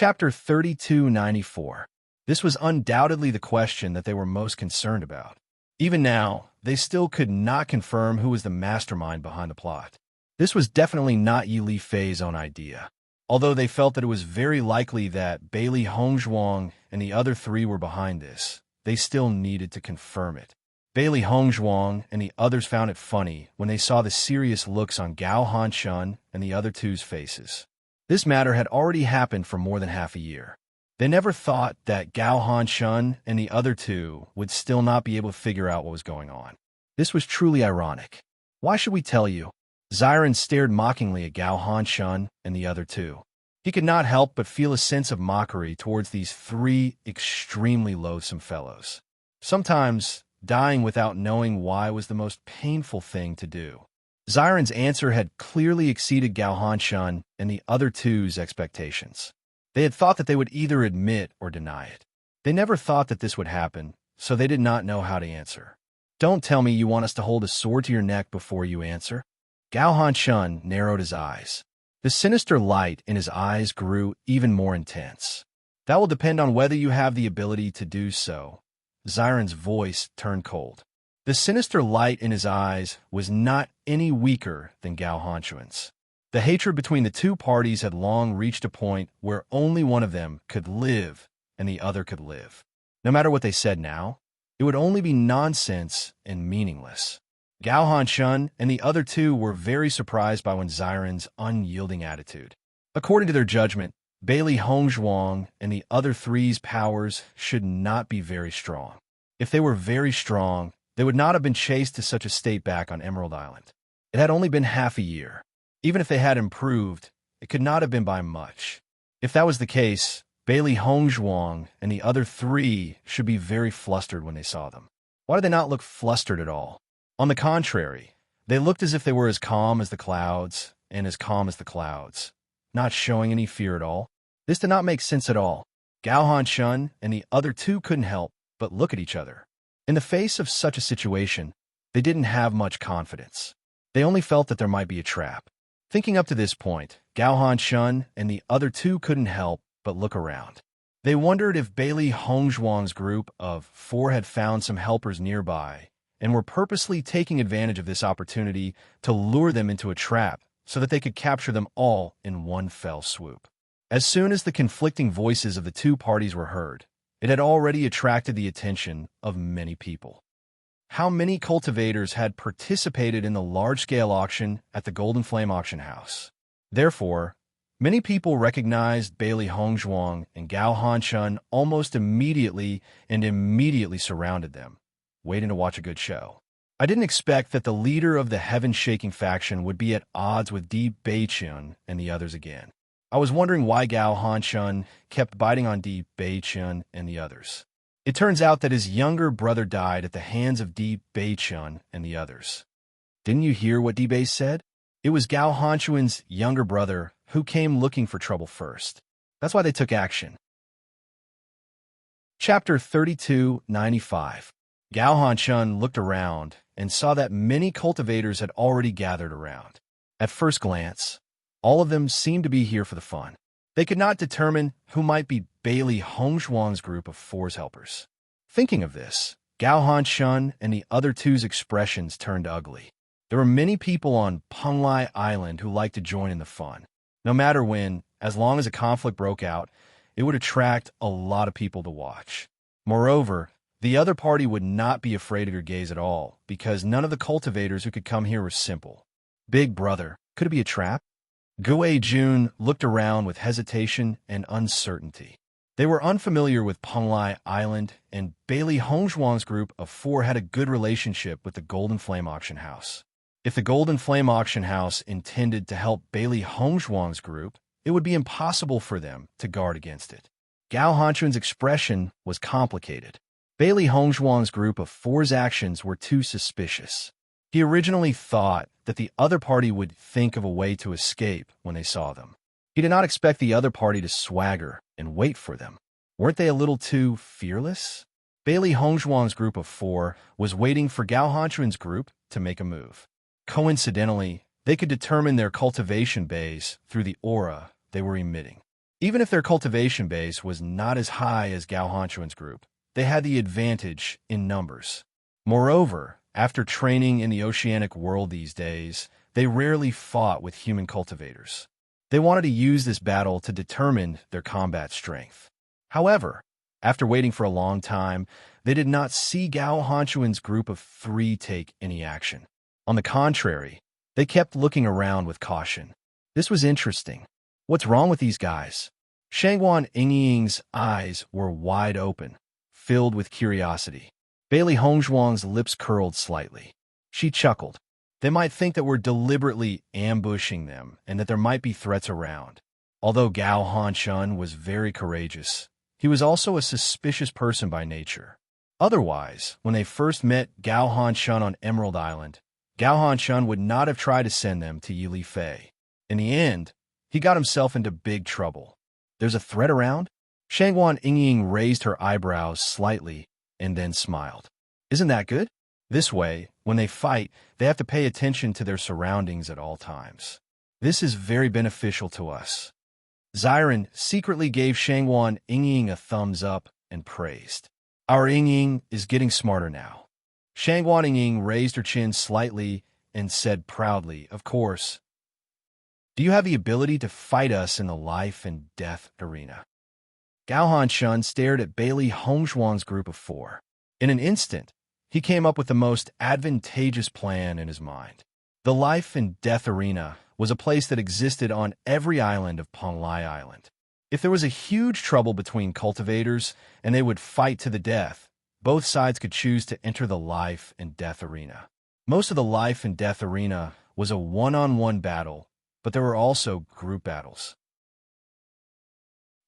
Chapter 3294. This was undoubtedly the question that they were most concerned about. Even now, they still could not confirm who was the mastermind behind the plot. This was definitely not Yi Li Fei's own idea. Although they felt that it was very likely that Bailey Hongzhuang and the other three were behind this, they still needed to confirm it. Bailey Hongzhuang and the others found it funny when they saw the serious looks on Gao Hanshun and the other two's faces. This matter had already happened for more than half a year. They never thought that Gao Hanshun and the other two would still not be able to figure out what was going on. This was truly ironic. Why should we tell you? Xiren stared mockingly at Gao Hanshun and the other two. He could not help but feel a sense of mockery towards these three extremely loathsome fellows. Sometimes, dying without knowing why was the most painful thing to do. Xiren's answer had clearly exceeded Gao Hanshun and the other two's expectations. They had thought that they would either admit or deny it. They never thought that this would happen, so they did not know how to answer. Don't tell me you want us to hold a sword to your neck before you answer? Gao Hanshun narrowed his eyes. The sinister light in his eyes grew even more intense. That will depend on whether you have the ability to do so. Xiren's voice turned cold. The sinister light in his eyes was not any weaker than Gao Hanshun's. The hatred between the two parties had long reached a point where only one of them could live and the other could live. No matter what they said now, it would only be nonsense and meaningless. Gao Hanshun and the other two were very surprised by Xiren's unyielding attitude. According to their judgment, Bailey Hongzhuang and the other three's powers should not be very strong. If they were very strong, they would not have been chased to such a state back on Emerald Island. It had only been half a year. Even if they had improved, it could not have been by much. If that was the case, Bailey Hongzhuang and the other three should be very flustered when they saw them. Why did they not look flustered at all? On the contrary, they looked as if they were as calm as the clouds and as calm as the clouds, not showing any fear at all. This did not make sense at all. Gao Hanshun and the other two couldn't help but look at each other. In the face of such a situation, they didn't have much confidence. They only felt that there might be a trap. Thinking up to this point, Gao Hanshun and the other two couldn't help but look around. They wondered if Bailey Hongzhuang's group of four had found some helpers nearby and were purposely taking advantage of this opportunity to lure them into a trap so that they could capture them all in one fell swoop. As soon as the conflicting voices of the two parties were heard, it had already attracted the attention of many people. How many cultivators had participated in the large-scale auction at the Golden Flame Auction House? Therefore, many people recognized Bailey Hongzhuang and Gao Hanshun almost immediately and immediately surrounded them, waiting to watch a good show. I didn't expect that the leader of the heaven-shaking faction would be at odds with Bewitching and the others again. I was wondering why Gao Hanshun kept biting on Bewitching and the others. It turns out that his younger brother died at the hands of Bewitching and the others. Didn't you hear what Bei said? It was Gao Hanshun's younger brother who came looking for trouble first. That's why they took action. Chapter 3295. Gao Hanshun looked around and saw that many cultivators had already gathered around. At first glance, all of them seemed to be here for the fun. They could not determine who might be Bailey Hongzhuang's group of four's helpers. Thinking of this, Gao Hanshun and the other two's expressions turned ugly. There were many people on Penglai Island who liked to join in the fun. No matter when, as long as a conflict broke out, it would attract a lot of people to watch. Moreover, the other party would not be afraid of your gaze at all, because none of the cultivators who could come here were simple. Big brother, could it be a trap? Guo Jun looked around with hesitation and uncertainty. They were unfamiliar with Penglai Island, and Bailey Hongzhuang's group of four had a good relationship with the Golden Flame Auction House. If the Golden Flame Auction House intended to help Bailey Hongzhuang's group, it would be impossible for them to guard against it. Gao Hanshun's expression was complicated. Bailey Hongzhuang's group of four's actions were too suspicious. He originally thought that the other party would think of a way to escape when they saw them. He did not expect the other party to swagger and wait for them. Weren't they a little too fearless? Bailey Hongzhuang's group of four was waiting for Gao Hanshun's group to make a move. Coincidentally, they could determine their cultivation base through the aura they were emitting. Even if their cultivation base was not as high as Gao Hanchuan's group, they had the advantage in numbers. Moreover, after training in the oceanic world these days, they rarely fought with human cultivators. They wanted to use this battle to determine their combat strength. However, after waiting for a long time, they did not see Gao Hanchuan's group of 3 take any action. On the contrary, they kept looking around with caution. This was interesting. What's wrong with these guys? Shangguan Yingying's eyes were wide open, filled with curiosity. Bailey Hongzhuang's lips curled slightly. She chuckled. They might think that we're deliberately ambushing them and that there might be threats around. Although Gao Hanchun was very courageous, he was also a suspicious person by nature. Otherwise, when they first met Gao Hanchun on Emerald Island, Gao Hanchun would not have tried to send them to Yili Fei. In the end, he got himself into big trouble. There's a threat around? Shangguan Yingying raised her eyebrows slightly and then smiled. Isn't that good? This way, when they fight, they have to pay attention to their surroundings at all times. This is very beneficial to us. Xiren secretly gave Shangguan Yingying a thumbs up and praised. Our Yingying is getting smarter now. Shangguan Yingying raised her chin slightly and said proudly, of course. Do you have the ability to fight us in the life and death arena? Gao Hanchun stared at Bailey Hongzhuang's group of 4. In an instant, he came up with the most advantageous plan in his mind. The life and death arena was a place that existed on every island of Penglai Island. If there was a huge trouble between cultivators and they would fight to the death, both sides could choose to enter the life and death arena. Most of the life and death arena was a one-on-one battle, but there were also group battles.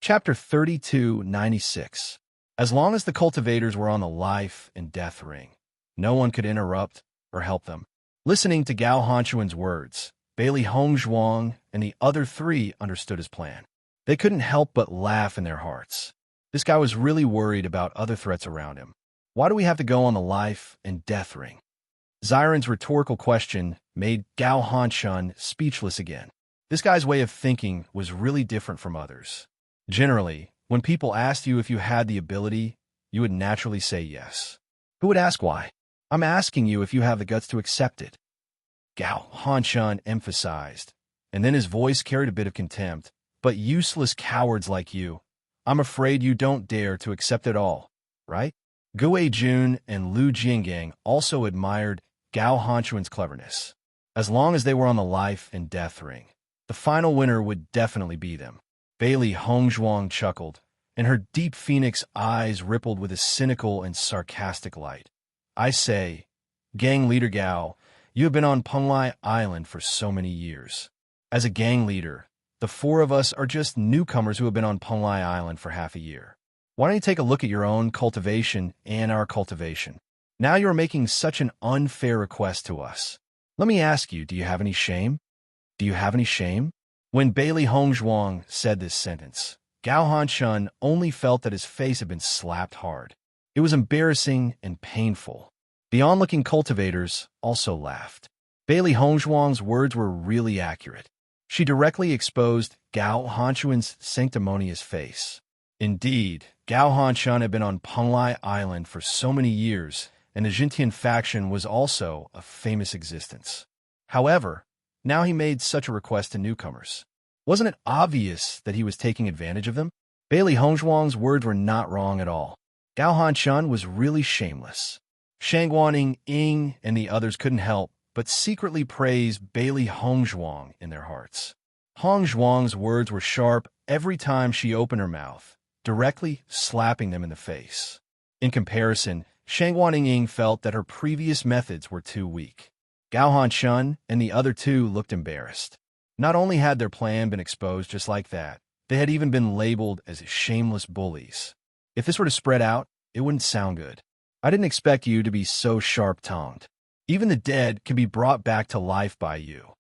Chapter 3296. As long as the cultivators were on the life and death ring, no one could interrupt or help them. Listening to Gao Hanchuan's words, Bailey Hongzhuang and the other 3 understood his plan. They couldn't help but laugh in their hearts. This guy was really worried about other threats around him. Why do we have to go on the life and death ring? Xiren's rhetorical question made Gao Hanchun speechless again. This guy's way of thinking was really different from others. Generally, when people asked you if you had the ability, you would naturally say yes. Who would ask why? I'm asking you if you have the guts to accept it. Gao Hanchun emphasized, and then his voice carried a bit of contempt. But useless cowards like you, I'm afraid you don't dare to accept it all, right? Gue Jun and Lu Jinggang also admired Gao Hanchuan's cleverness. As long as they were on the life and death ring, the final winner would definitely be them. Bailey Hongzhuang chuckled, and her deep phoenix eyes rippled with a cynical and sarcastic light. I say, gang leader Gao, you have been on Penglai Island for so many years. As a gang leader, the 4 of us are just newcomers who have been on Penglai Island for half a year. Why don't you take a look at your own cultivation and our cultivation? Now you are making such an unfair request to us. Let me ask you, do you have any shame? Do you have any shame? When Bailey Hongzhuang said this sentence, Gao Hanchun only felt that his face had been slapped hard. It was embarrassing and painful. The onlooking cultivators also laughed. Bailey Hongzhuang's words were really accurate. She directly exposed Gao Hanchuan's sanctimonious face. Indeed, Gao Hanchun had been on Penglai Island for so many years, and the Jintian faction was also a famous existence. However, now he made such a request to newcomers. Wasn't it obvious that he was taking advantage of them? Bailey Hongzhuang's words were not wrong at all. Gao Hanchun was really shameless. Shangguan Yingying and the others couldn't help but secretly praise Bailey Hongzhuang in their hearts. Hongzhuang's words were sharp every time she opened her mouth, directly slapping them in the face. In comparison, Shangguan Yingying felt that her previous methods were too weak. Gao Hanchun and the other 2 looked embarrassed. Not only had their plan been exposed just like that, they had even been labeled as shameless bullies. If this were to spread out, it wouldn't sound good. I didn't expect you to be so sharp-tongued. Even the dead can be brought back to life by you.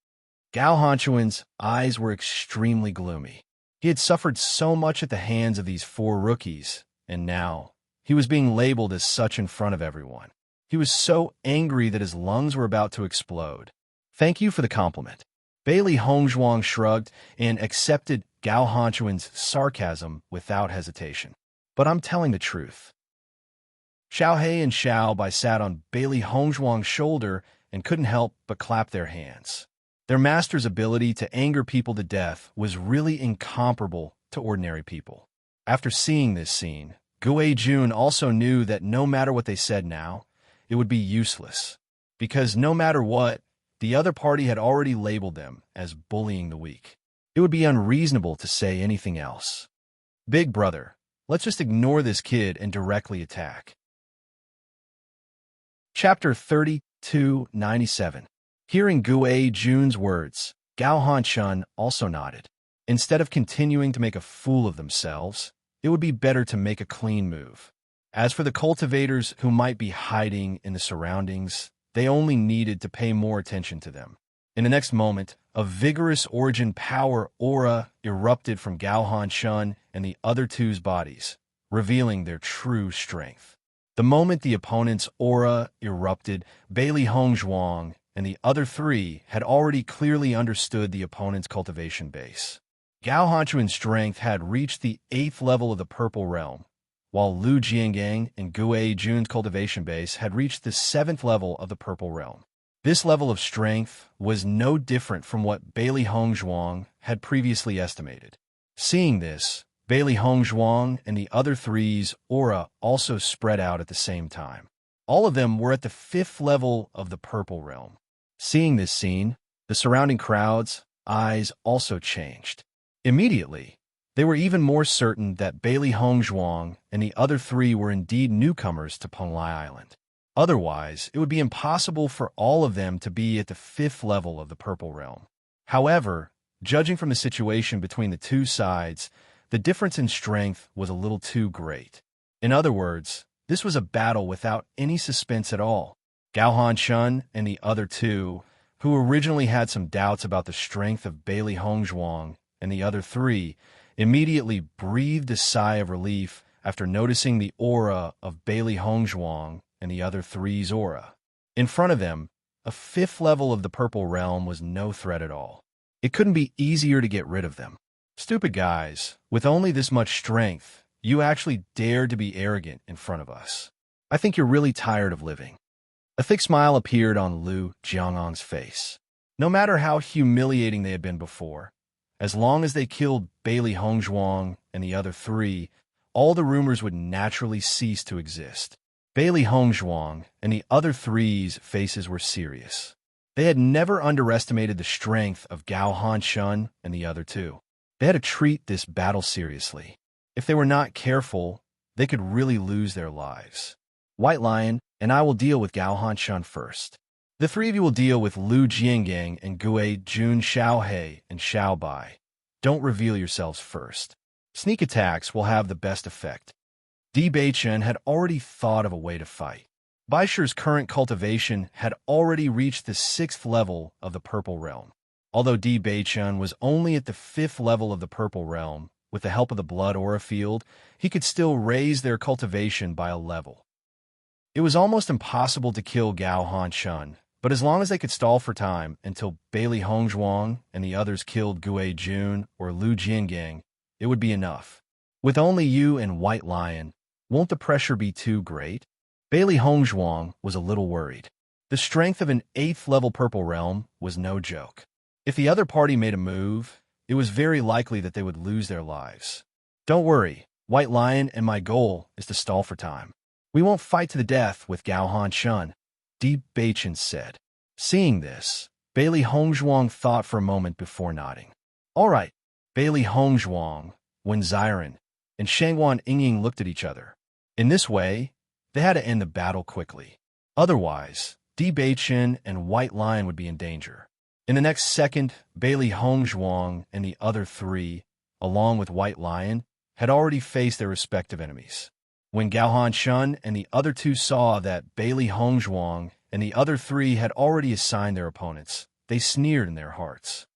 Gao Hanchuan's eyes were extremely gloomy. He had suffered so much at the hands of these 4 rookies, and now he was being labeled as such in front of everyone. He was so angry that his lungs were about to explode. Thank you for the compliment. Bailey Hongzhuang shrugged and accepted Gao Hanchuan's sarcasm without hesitation. But I'm telling the truth. Xiao He and Xiao Bai sat on Bailey Hongzhuang's shoulder and couldn't help but clap their hands. Their master's ability to anger people to death was really incomparable to ordinary people. After seeing this scene, Gue Jun also knew that no matter what they said now, it would be useless. Because no matter what, the other party had already labeled them as bullying the weak. It would be unreasonable to say anything else. Big brother, let's just ignore this kid and directly attack. Chapter 3297. Hearing Gue Jun's words, Gao Hanshun also nodded. Instead of continuing to make a fool of themselves, it would be better to make a clean move. As for the cultivators who might be hiding in the surroundings, they only needed to pay more attention to them. In the next moment, a vigorous origin power aura erupted from Gao Hanshun and the other two's bodies, revealing their true strength. The moment the opponent's aura erupted, Bailey Hongzhuang and the other three had already clearly understood the opponent's cultivation base. Gao Hanchuan's strength had reached the 8th level of the Purple Realm, while Lu Jiangang and Gue Jun's cultivation base had reached the 7th level of the Purple Realm. This level of strength was no different from what Bailey Hongzhuang had previously estimated. Seeing this, Bailey Hongzhuang and the other three's aura also spread out at the same time. All of them were at the 5th level of the Purple Realm. Seeing this scene, the surrounding crowd's eyes also changed. Immediately, they were even more certain that Bailey Hongzhuang and the other three were indeed newcomers to Penglai Island. Otherwise, it would be impossible for all of them to be at the 5th level of the Purple Realm. However, judging from the situation between the two sides, the difference in strength was a little too great. In other words, this was a battle without any suspense at all. Gao Hanshun and the other two, who originally had some doubts about the strength of Bailey Hongzhuang and the other three, immediately breathed a sigh of relief after noticing the aura of Bailey Hongzhuang and the other three's aura. In front of them, a 5th level of the Purple Realm was no threat at all. It couldn't be easier to get rid of them. Stupid guys, with only this much strength, you actually dared to be arrogant in front of us. I think you're really tired of living. A thick smile appeared on Lu Jiangang's face. No matter how humiliating they had been before, as long as they killed Bailey Hongzhuang and the other three, all the rumors would naturally cease to exist. Bailey Hongzhuang and the other three's faces were serious. They had never underestimated the strength of Gao Hanshun and the other two. They had to treat this battle seriously. If they were not careful, they could really lose their lives. White Lion and I will deal with Gao Hanshun first. The three of you will deal with Lu Jiangang and Gue Jun, Xiao He and Xiao Bai. Don't reveal yourselves first. Sneak attacks will have the best effect. Di Beichen had already thought of a way to fight. Baisher's current cultivation had already reached the 6th level of the Purple Realm. Although Di Beichen was only at the 5th level of the Purple Realm, with the help of the Blood Aura Field, he could still raise their cultivation by a level. It was almost impossible to kill Gao Hanshun, but as long as they could stall for time until Bailey Hongzhuang and the others killed Gue Jun or Lu Jiangang, it would be enough. With only you and White Lion, won't the pressure be too great? Bailey Hongzhuang was a little worried. The strength of an 8th level Purple Realm was no joke. If the other party made a move, it was very likely that they would lose their lives. Don't worry, White Lion, and my goal is to stall for time. We won't fight to the death with Gao Hanshun, Di Beichen said. Seeing this, Bailey Hongzhuang thought for a moment before nodding. All right, Bailey Hongzhuang, Wen Ziren, and Shangwan Yingying looked at each other. In this way, they had to end the battle quickly. Otherwise, Di Beichen and White Lion would be in danger. In the next second, Bailey Hongzhuang and the other three, along with White Lion, had already faced their respective enemies. When Gao Hanshun and the other two saw that Bailey Hongzhuang and the other three had already assigned their opponents, they sneered in their hearts.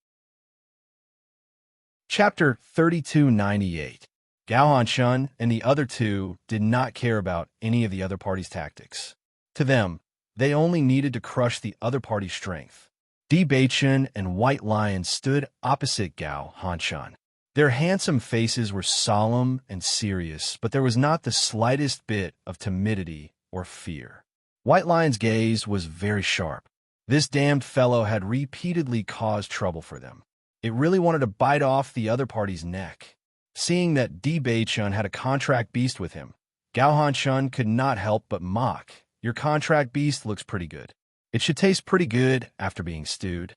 Chapter 3298. Gao Hanshun and the other two did not care about any of the other party's tactics. To them, they only needed to crush the other party's strength. Di Beichen and White Lion stood opposite Gao Hanshun. Their handsome faces were solemn and serious, but there was not the slightest bit of timidity or fear. White Lion's gaze was very sharp. This damned fellow had repeatedly caused trouble for them. It really wanted to bite off the other party's neck. Seeing that Bewitching had a contract beast with him, Gao Hanshun could not help but mock. Your contract beast looks pretty good. It should taste pretty good after being stewed.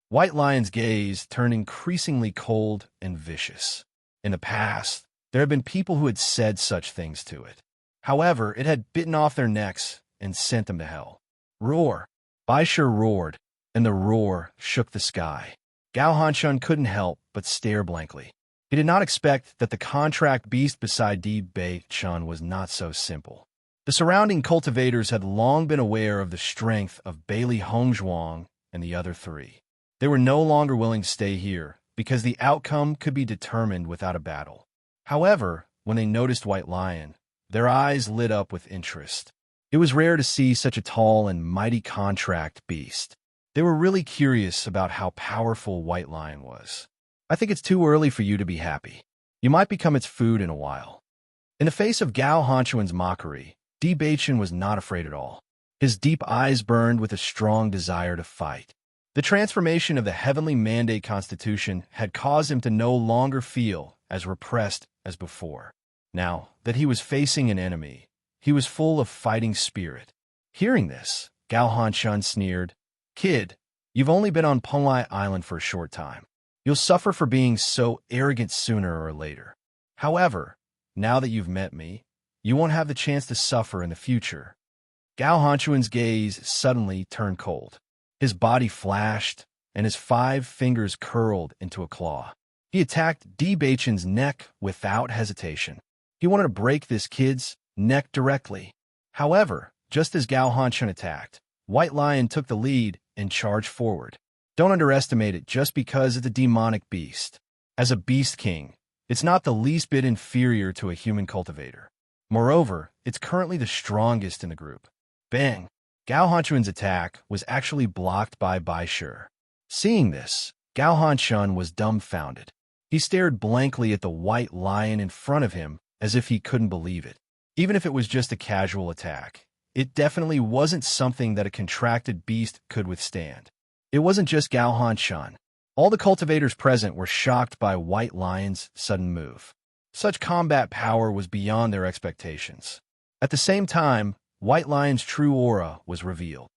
White Lion's gaze turned increasingly cold and vicious. In the past, there had been people who had said such things to it. However, it had bitten off their necks and sent them to hell. Roar! Baisha roared, and the roar shook the sky. Gao Hanshun couldn't help but stare blankly. He did not expect that the contract beast beside Bewitching was not so simple. The surrounding cultivators had long been aware of the strength of Bailey Hongzhuang and the other three. They were no longer willing to stay here because the outcome could be determined without a battle. However, when they noticed White Lion, their eyes lit up with interest. It was rare to see such a tall and mighty contract beast. They were really curious about how powerful White Lion was. I think it's too early for you to be happy. You might become its food in a while. In the face of Gao Hanshun's mockery, Bewitching was not afraid at all. His deep eyes burned with a strong desire to fight. The transformation of the heavenly mandate constitution had caused him to no longer feel as repressed as before. Now that he was facing an enemy, he was full of fighting spirit. Hearing this, Gao Hanshun sneered, "Kid, you've only been on Penglai Island for a short time. You'll suffer for being so arrogant sooner or later. However, now that you've met me, you won't have the chance to suffer in the future." Gao Hanshun's gaze suddenly turned cold. His body flashed, and his 5 fingers curled into a claw. He attacked Bewitching's neck without hesitation. He wanted to break this kid's neck directly. However, just as Gao Hanshun attacked, White Lion took the lead and charged forward. Don't underestimate it just because it's a demonic beast. As a beast king, it's not the least bit inferior to a human cultivator. Moreover, it's currently the strongest in the group. Bang! Gao Hanshun's attack was actually blocked by Baisha. Seeing this, Gao Hanshun was dumbfounded. He stared blankly at the White Lion in front of him as if he couldn't believe it. Even if it was just a casual attack, it definitely wasn't something that a contracted beast could withstand. It wasn't just Gao Hanshun. All the cultivators present were shocked by White Lion's sudden move. Such combat power was beyond their expectations. At the same time, White Lion's true aura was revealed.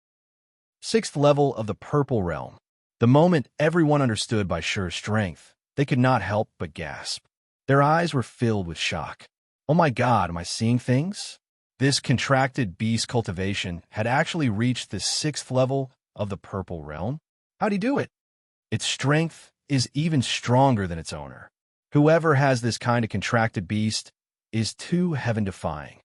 6th level of the Purple Realm. The moment everyone understood Baisha's strength, they could not help but gasp. Their eyes were filled with shock. Oh my God, am I seeing things? This contracted beast cultivation had actually reached the 6th level of the Purple Realm? How'd he do it? Its strength is even stronger than its owner. Whoever has this kind of contracted beast is too heaven-defying.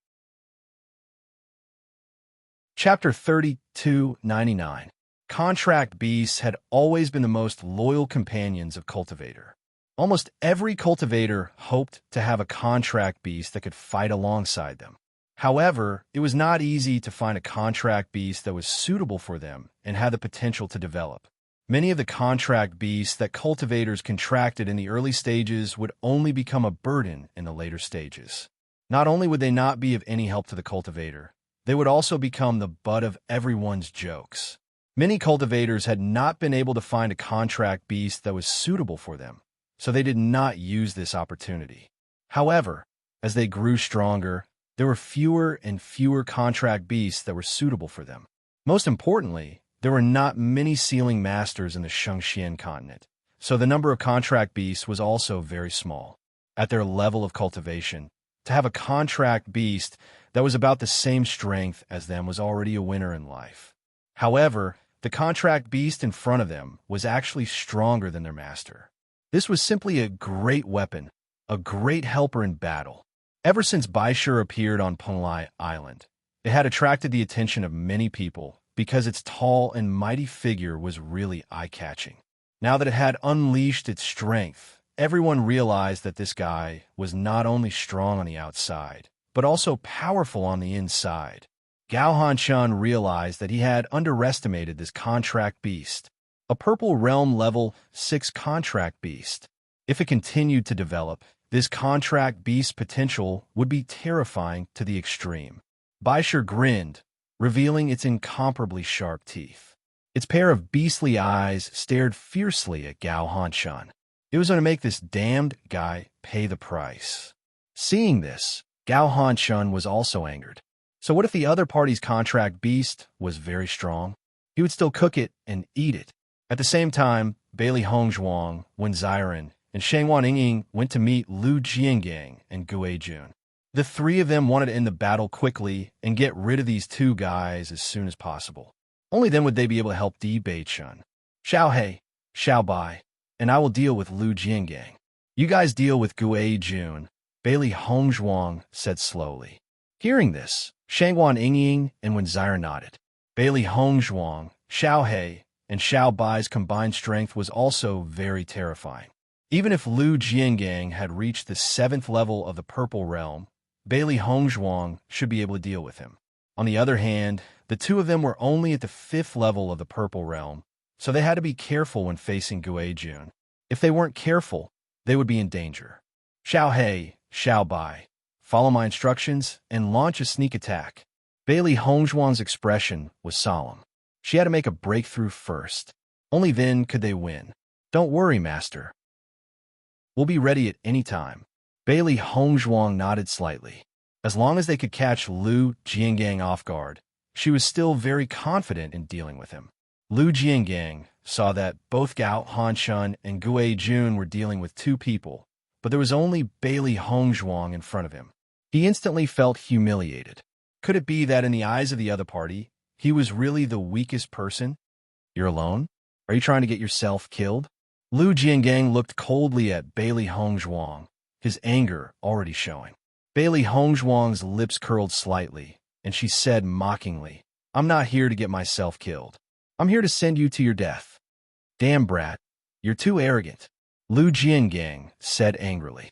Chapter 3299. Contract beasts had always been the most loyal companions of cultivator. Almost every cultivator hoped to have a contract beast that could fight alongside them. However, it was not easy to find a contract beast that was suitable for them and had the potential to develop. Many of the contract beasts that cultivators contracted in the early stages would only become a burden in the later stages. Not only would they not be of any help to the cultivator, they would also become the butt of everyone's jokes. Many cultivators had not been able to find a contract beast that was suitable for them, so they did not use this opportunity. However, as they grew stronger, there were fewer and fewer contract beasts that were suitable for them. Most importantly, there were not many sealing masters in the Shengxian continent, so the number of contract beasts was also very small. At their level of cultivation, to have a contract beast that was about the same strength as them was already a winner in life. However, the contract beast in front of them was actually stronger than their master. This was simply a great weapon, a great helper in battle. Ever since Baisha appeared on Penglai Island, it had attracted the attention of many people because its tall and mighty figure was really eye-catching. Now that it had unleashed its strength, everyone realized that this guy was not only strong on the outside, but also powerful on the inside. Gao Hanshun realized that he had underestimated this contract beast, a Purple Realm level 6 contract beast. If it continued to develop, this contract beast's potential would be terrifying to the extreme. Baisher grinned, revealing its incomparably sharp teeth. Its pair of beastly eyes stared fiercely at Gao Hanshan. It was going to make this damned guy pay the price. Seeing this, Gao Hanshan was also angered. So what if the other party's contract beast was very strong? He would still cook it and eat it. At the same time, Bailey Hongzhuang, Wen Ziren, and Shangwan Yingying went to meet Lu Jiangang and Gue Jun. The three of them wanted to end the battle quickly and get rid of these two guys as soon as possible. Only then would they be able to help Di Beichun. Xiao He, Xiao Bai, and I will deal with Lu Jiangang. You guys deal with Gue Jun, Bailey Hongzhuang said slowly. Hearing this, Shangwan Yingying and Wen Ziren nodded. Bailey Hongzhuang, Xiao He, and Xiao Bai's combined strength was also very terrifying. Even if Lu Jiangang had reached the 7th level of the Purple Realm, Bailey Hongzhuang should be able to deal with him. On the other hand, the two of them were only at the 5th level of the Purple Realm, so they had to be careful when facing Gue Jun. If they weren't careful, they would be in danger. Xiao He, Xiao Bai, follow my instructions and launch a sneak attack. Bailey Hongzhuang's expression was solemn. She had to make a breakthrough first. Only then could they win. Don't worry, Master. We'll be ready at any time. Bailey Hongzhuang nodded slightly. As long as they could catch Lu Jiangang off guard, she was still very confident in dealing with him. Lu Jiangang saw that both Gao Hanshan and Gue Jun were dealing with two people, but there was only Bailey Hongzhuang in front of him. He instantly felt humiliated. Could it be that in the eyes of the other party, he was really the weakest person? You're alone? Are you trying to get yourself killed? Lu Jiangang looked coldly at Bailey Hongzhuang, his anger already showing. Bailey Hongzhuang's lips curled slightly, and she said mockingly, I'm not here to get myself killed. I'm here to send you to your death. Damn, brat, you're too arrogant, Lu Jiangang said angrily.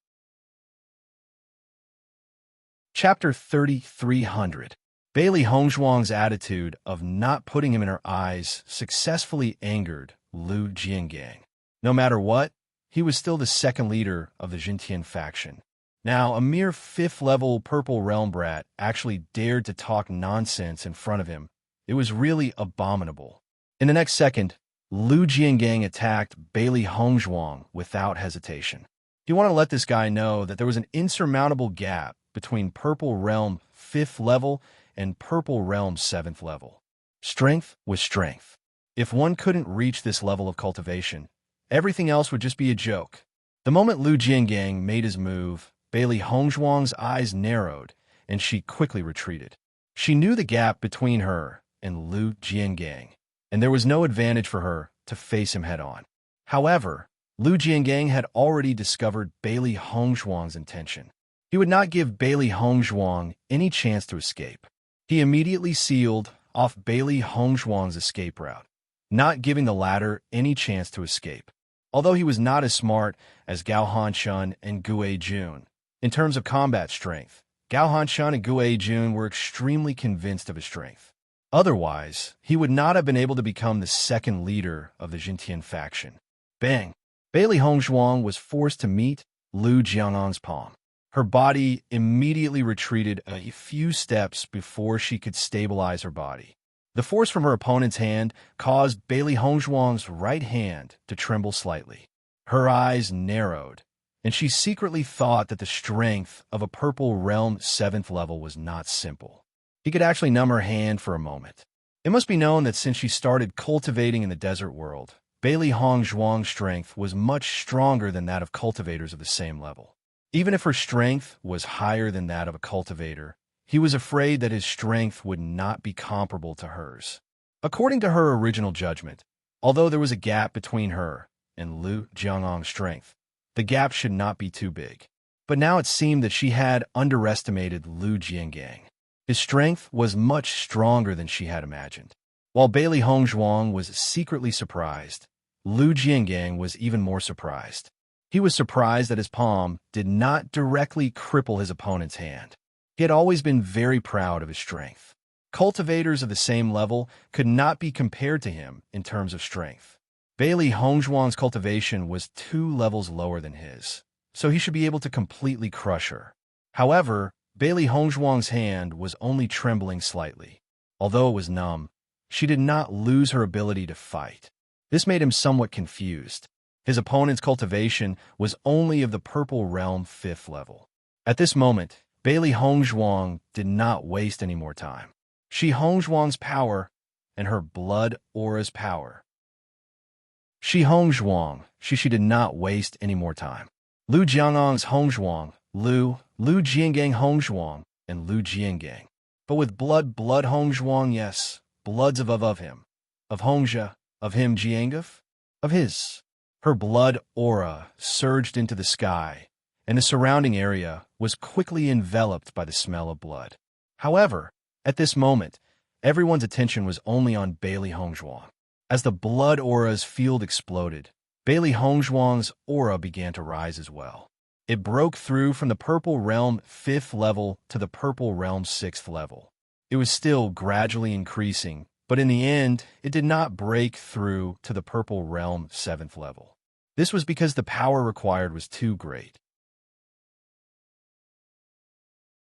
Chapter 3300. Bailey Hongzhuang's attitude of not putting him in her eyes successfully angered Lu Jiangang. No matter what, he was still the second leader of the Jintian faction. Now, a mere 5th-level Purple Realm brat actually dared to talk nonsense in front of him. It was really abominable. In the next second, Lu Jiangang attacked Bailey Hongzhuang without hesitation. He wanted to let this guy know that there was an insurmountable gap between Purple Realm 5th level and Purple Realm 7th level. Strength was strength. If one couldn't reach this level of cultivation, everything else would just be a joke. The moment Lu Jiangang made his move, Bailey Hongzhuang's eyes narrowed, and she quickly retreated. She knew the gap between her and Lu Jiangang, and there was no advantage for her to face him head-on. However, Lu Jiangang had already discovered Bailey Hongzhuang's intention. He would not give Bailey Hongzhuang any chance to escape. He immediately sealed off Bailey Hongzhuang's escape route, not giving the latter any chance to escape. Although he was not as smart as Gao Hanshan and Gue Jun, in terms of combat strength, Gao Hanshan and Gue Jun were extremely convinced of his strength. Otherwise, he would not have been able to become the second leader of the Jintian faction. Bang! Bailey Hongzhuang was forced to meet Lu Jiangang's palm. Her body immediately retreated a few steps before she could stabilize her body. The force from her opponent's hand caused Bailey Hongzhuang's right hand to tremble slightly. Her eyes narrowed, and she secretly thought that the strength of a Purple Realm 7th level was not simple. He could actually numb her hand for a moment. It must be known that since she started cultivating in the desert world, Bailey Hongzhuang's strength was much stronger than that of cultivators of the same level. Even if her strength was higher than that of a cultivator, he was afraid that his strength would not be comparable to hers. According to her original judgment, although there was a gap between her and Lu Jiangang's strength, the gap should not be too big. But now it seemed that she had underestimated Lu Jiangang. His strength was much stronger than she had imagined. While Bailey Hongzhuang was secretly surprised, Lu Jiangang was even more surprised. He was surprised that his palm did not directly cripple his opponent's hand. He had always been very proud of his strength. Cultivators of the same level could not be compared to him in terms of strength. Bailey Hongzhuang's cultivation was 2 levels lower than his, so he should be able to completely crush her. However, Bailey Hongzhuang's hand was only trembling slightly. Although it was numb, she did not lose her ability to fight. This made him somewhat confused. His opponent's cultivation was only of the Purple Realm 5th level. At this moment, Bailey Hongzhuang did not waste any more time. She Hongzhuang's power and her blood aura's power. She Hongzhuang, she did not waste any more time. Lu Jiangang's Hongzhuang, Lu Jiangang Hongzhuang, and Lu Jiangang. But with blood Hongzhuang, yes, bloods of him. Of Hongzha, of him Jiangaf, of his. Her blood aura surged into the sky, and the surrounding area was quickly enveloped by the smell of blood. However, at this moment, everyone's attention was only on Bailey Hongzhuang. As the blood aura's field exploded, Bailey Hongzhuang's aura began to rise as well. It broke through from the Purple Realm 5th level to the Purple Realm 6th level. It was still gradually increasing, but in the end, it did not break through to the Purple Realm 7th level. This was because the power required was too great.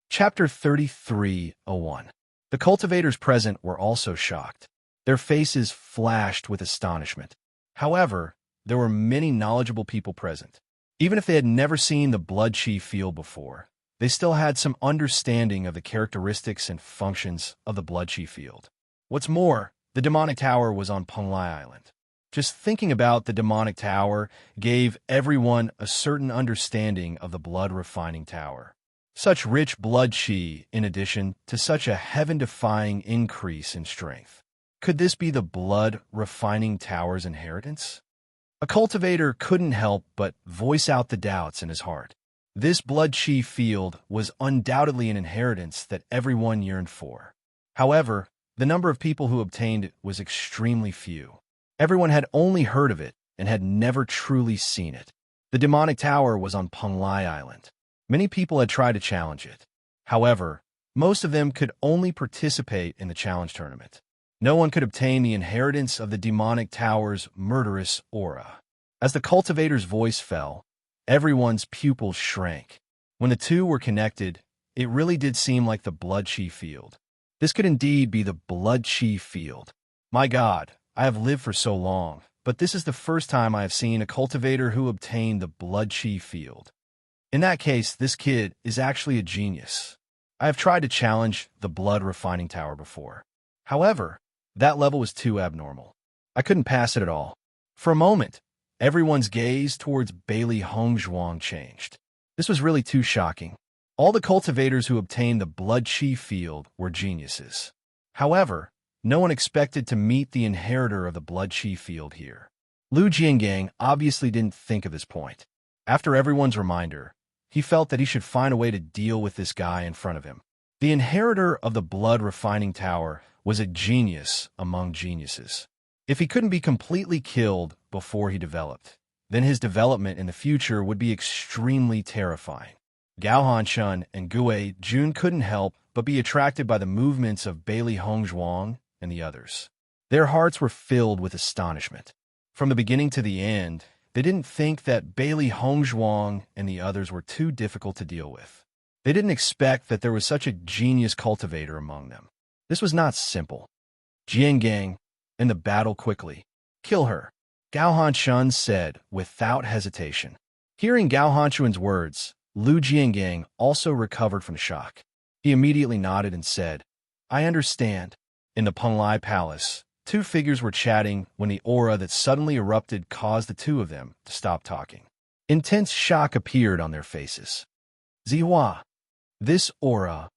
Chapter 33:01. The cultivators present were also shocked. Their faces flashed with astonishment. However, there were many knowledgeable people present. Even if they had never seen the blood chi field before, they still had some understanding of the characteristics and functions of the blood chi field. What's more, the demonic tower was on Penglai Island. Just thinking about the demonic tower gave everyone a certain understanding of the blood refining tower. Such rich blood chi, in addition to such a heaven-defying increase in strength. Could this be the blood refining tower's inheritance? A cultivator couldn't help but voice out the doubts in his heart. This blood chi field was undoubtedly an inheritance that everyone yearned for. However, the number of people who obtained it was extremely few. Everyone had only heard of it and had never truly seen it. The demonic tower was on Penglai Island. Many people had tried to challenge it. However, most of them could only participate in the challenge tournament. No one could obtain the inheritance of the demonic tower's murderous aura. As the cultivator's voice fell, everyone's pupils shrank. When the two were connected, it really did seem like the blood chi field. This could indeed be the blood chi field. My God, I have lived for so long, but this is the first time I have seen a cultivator who obtained the blood chi field. In that case, this kid is actually a genius. I have tried to challenge the blood refining tower before. However, that level was too abnormal. I couldn't pass it at all. For a moment, everyone's gaze towards Bailey Hongzhuang changed. This was really too shocking. All the cultivators who obtained the blood chi field were geniuses. However, no one expected to meet the inheritor of the blood chi field here. Lu Jiangang obviously didn't think of this point. After everyone's reminder, he felt that he should find a way to deal with this guy in front of him. The inheritor of the blood refining tower was a genius among geniuses. If he couldn't be completely killed before he developed, then his development in the future would be extremely terrifying. Gao Hanshun and Gue Jun couldn't help but be attracted by the movements of Bailey Hongzhuang and the others. Their hearts were filled with astonishment. From the beginning to the end, they didn't think that Bailey Hongzhuang and the others were too difficult to deal with. They didn't expect that there was such a genius cultivator among them. This was not simple. Jiangang, in the battle quickly. Kill her, Gao Hanshun said without hesitation. Hearing Gao Hanshun's words, Lu Jiangang also recovered from shock. He immediately nodded and said, I understand. In the Penglai Palace, two figures were chatting when the aura that suddenly erupted caused the two of them to stop talking. Intense shock appeared on their faces. Zihua, this aura.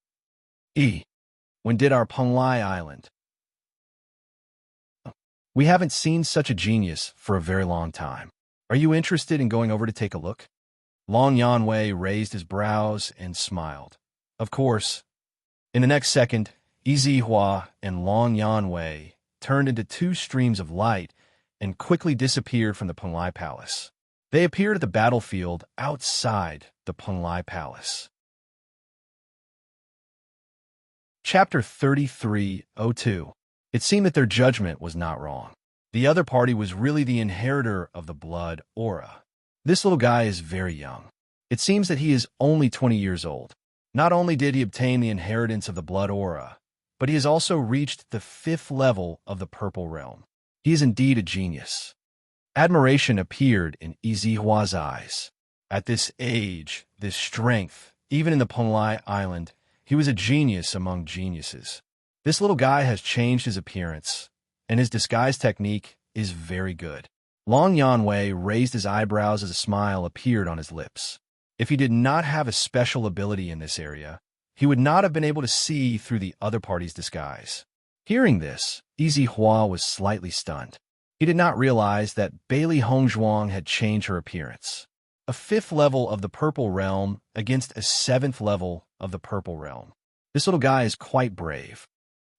When did our Penglai Island? We haven't seen such a genius for a very long time. Are you interested in going over to take a look? Long Yanwei raised his brows and smiled. Of course. In the next second, Zihua and Long Yanwei turned into two streams of light and quickly disappeared from the Penglai Palace. They appeared at the battlefield outside the Penglai Palace. Chapter 33:02. It seemed that their judgment was not wrong. The other party was really the inheritor of the blood aura. This little guy is very young. It seems that he is only 20 years old. Not only did he obtain the inheritance of the blood aura, but he has also reached the 5th level of the purple realm. He is indeed a genius. Admiration appeared in Izihua's eyes. At this age, this strength, even in the Penglai Island, he was a genius among geniuses. This little guy has changed his appearance, and his disguise technique is very good. Long Yanwei raised his eyebrows as a smile appeared on his lips. If he did not have a special ability in this area, he would not have been able to see through the other party's disguise. Hearing this, Izihua was slightly stunned. He did not realize that Bailey Hongzhuang had changed her appearance. A 5th level of the purple realm against a 7th level of the purple realm. This little guy is quite brave.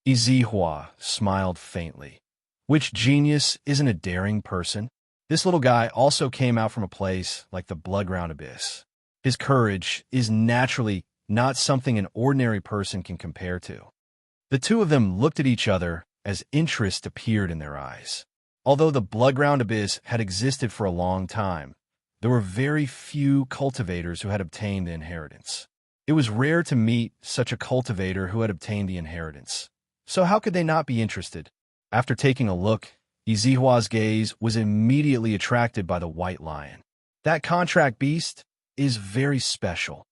Izihua smiled faintly. Which genius isn't a daring person? This little guy also came out from a place like the Bloodground Abyss. His courage is naturally not something an ordinary person can compare to. The two of them looked at each other as interest appeared in their eyes. Although the Bloodground Abyss had existed for a long time, there were very few cultivators who had obtained the inheritance. It was rare to meet such a cultivator who had obtained the inheritance. So how could they not be interested? After taking a look, Izihua's gaze was immediately attracted by the white lion. That contract beast is very special.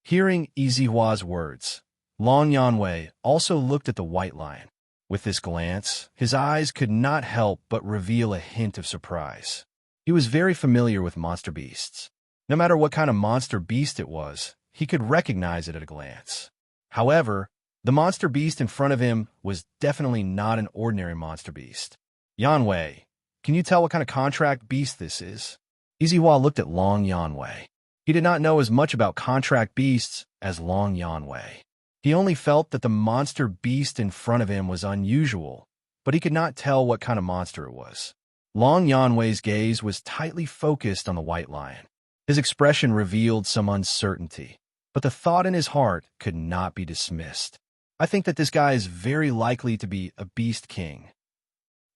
Hearing Izihua's words, Long Yanwei also looked at the white lion. With this glance, his eyes could not help but reveal a hint of surprise. He was very familiar with monster beasts. No matter what kind of monster beast it was, he could recognize it at a glance. However, the monster beast in front of him was definitely not an ordinary monster beast. Yanwei, can you tell what kind of contract beast this is? Izihua looked at Long Yanwei. He did not know as much about contract beasts as Long Yanwei. He only felt that the monster beast in front of him was unusual, but he could not tell what kind of monster it was. Long Yanwei's gaze was tightly focused on the white lion. His expression revealed some uncertainty, but the thought in his heart could not be dismissed. I think that this guy is very likely to be a beast king.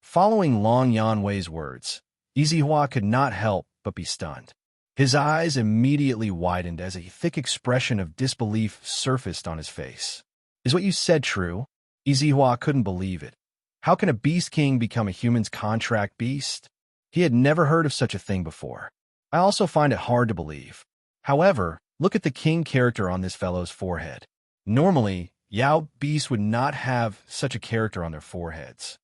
Following Long Yanwei's words, Izihua could not help but be stunned. His eyes immediately widened as a thick expression of disbelief surfaced on his face. Is what you said true? Izihua couldn't believe it. How can a beast king become a human's contract beast? He had never heard of such a thing before. I also find it hard to believe. However, look at the king character on this fellow's forehead. Normally, Yao beasts would not have such a character on their foreheads.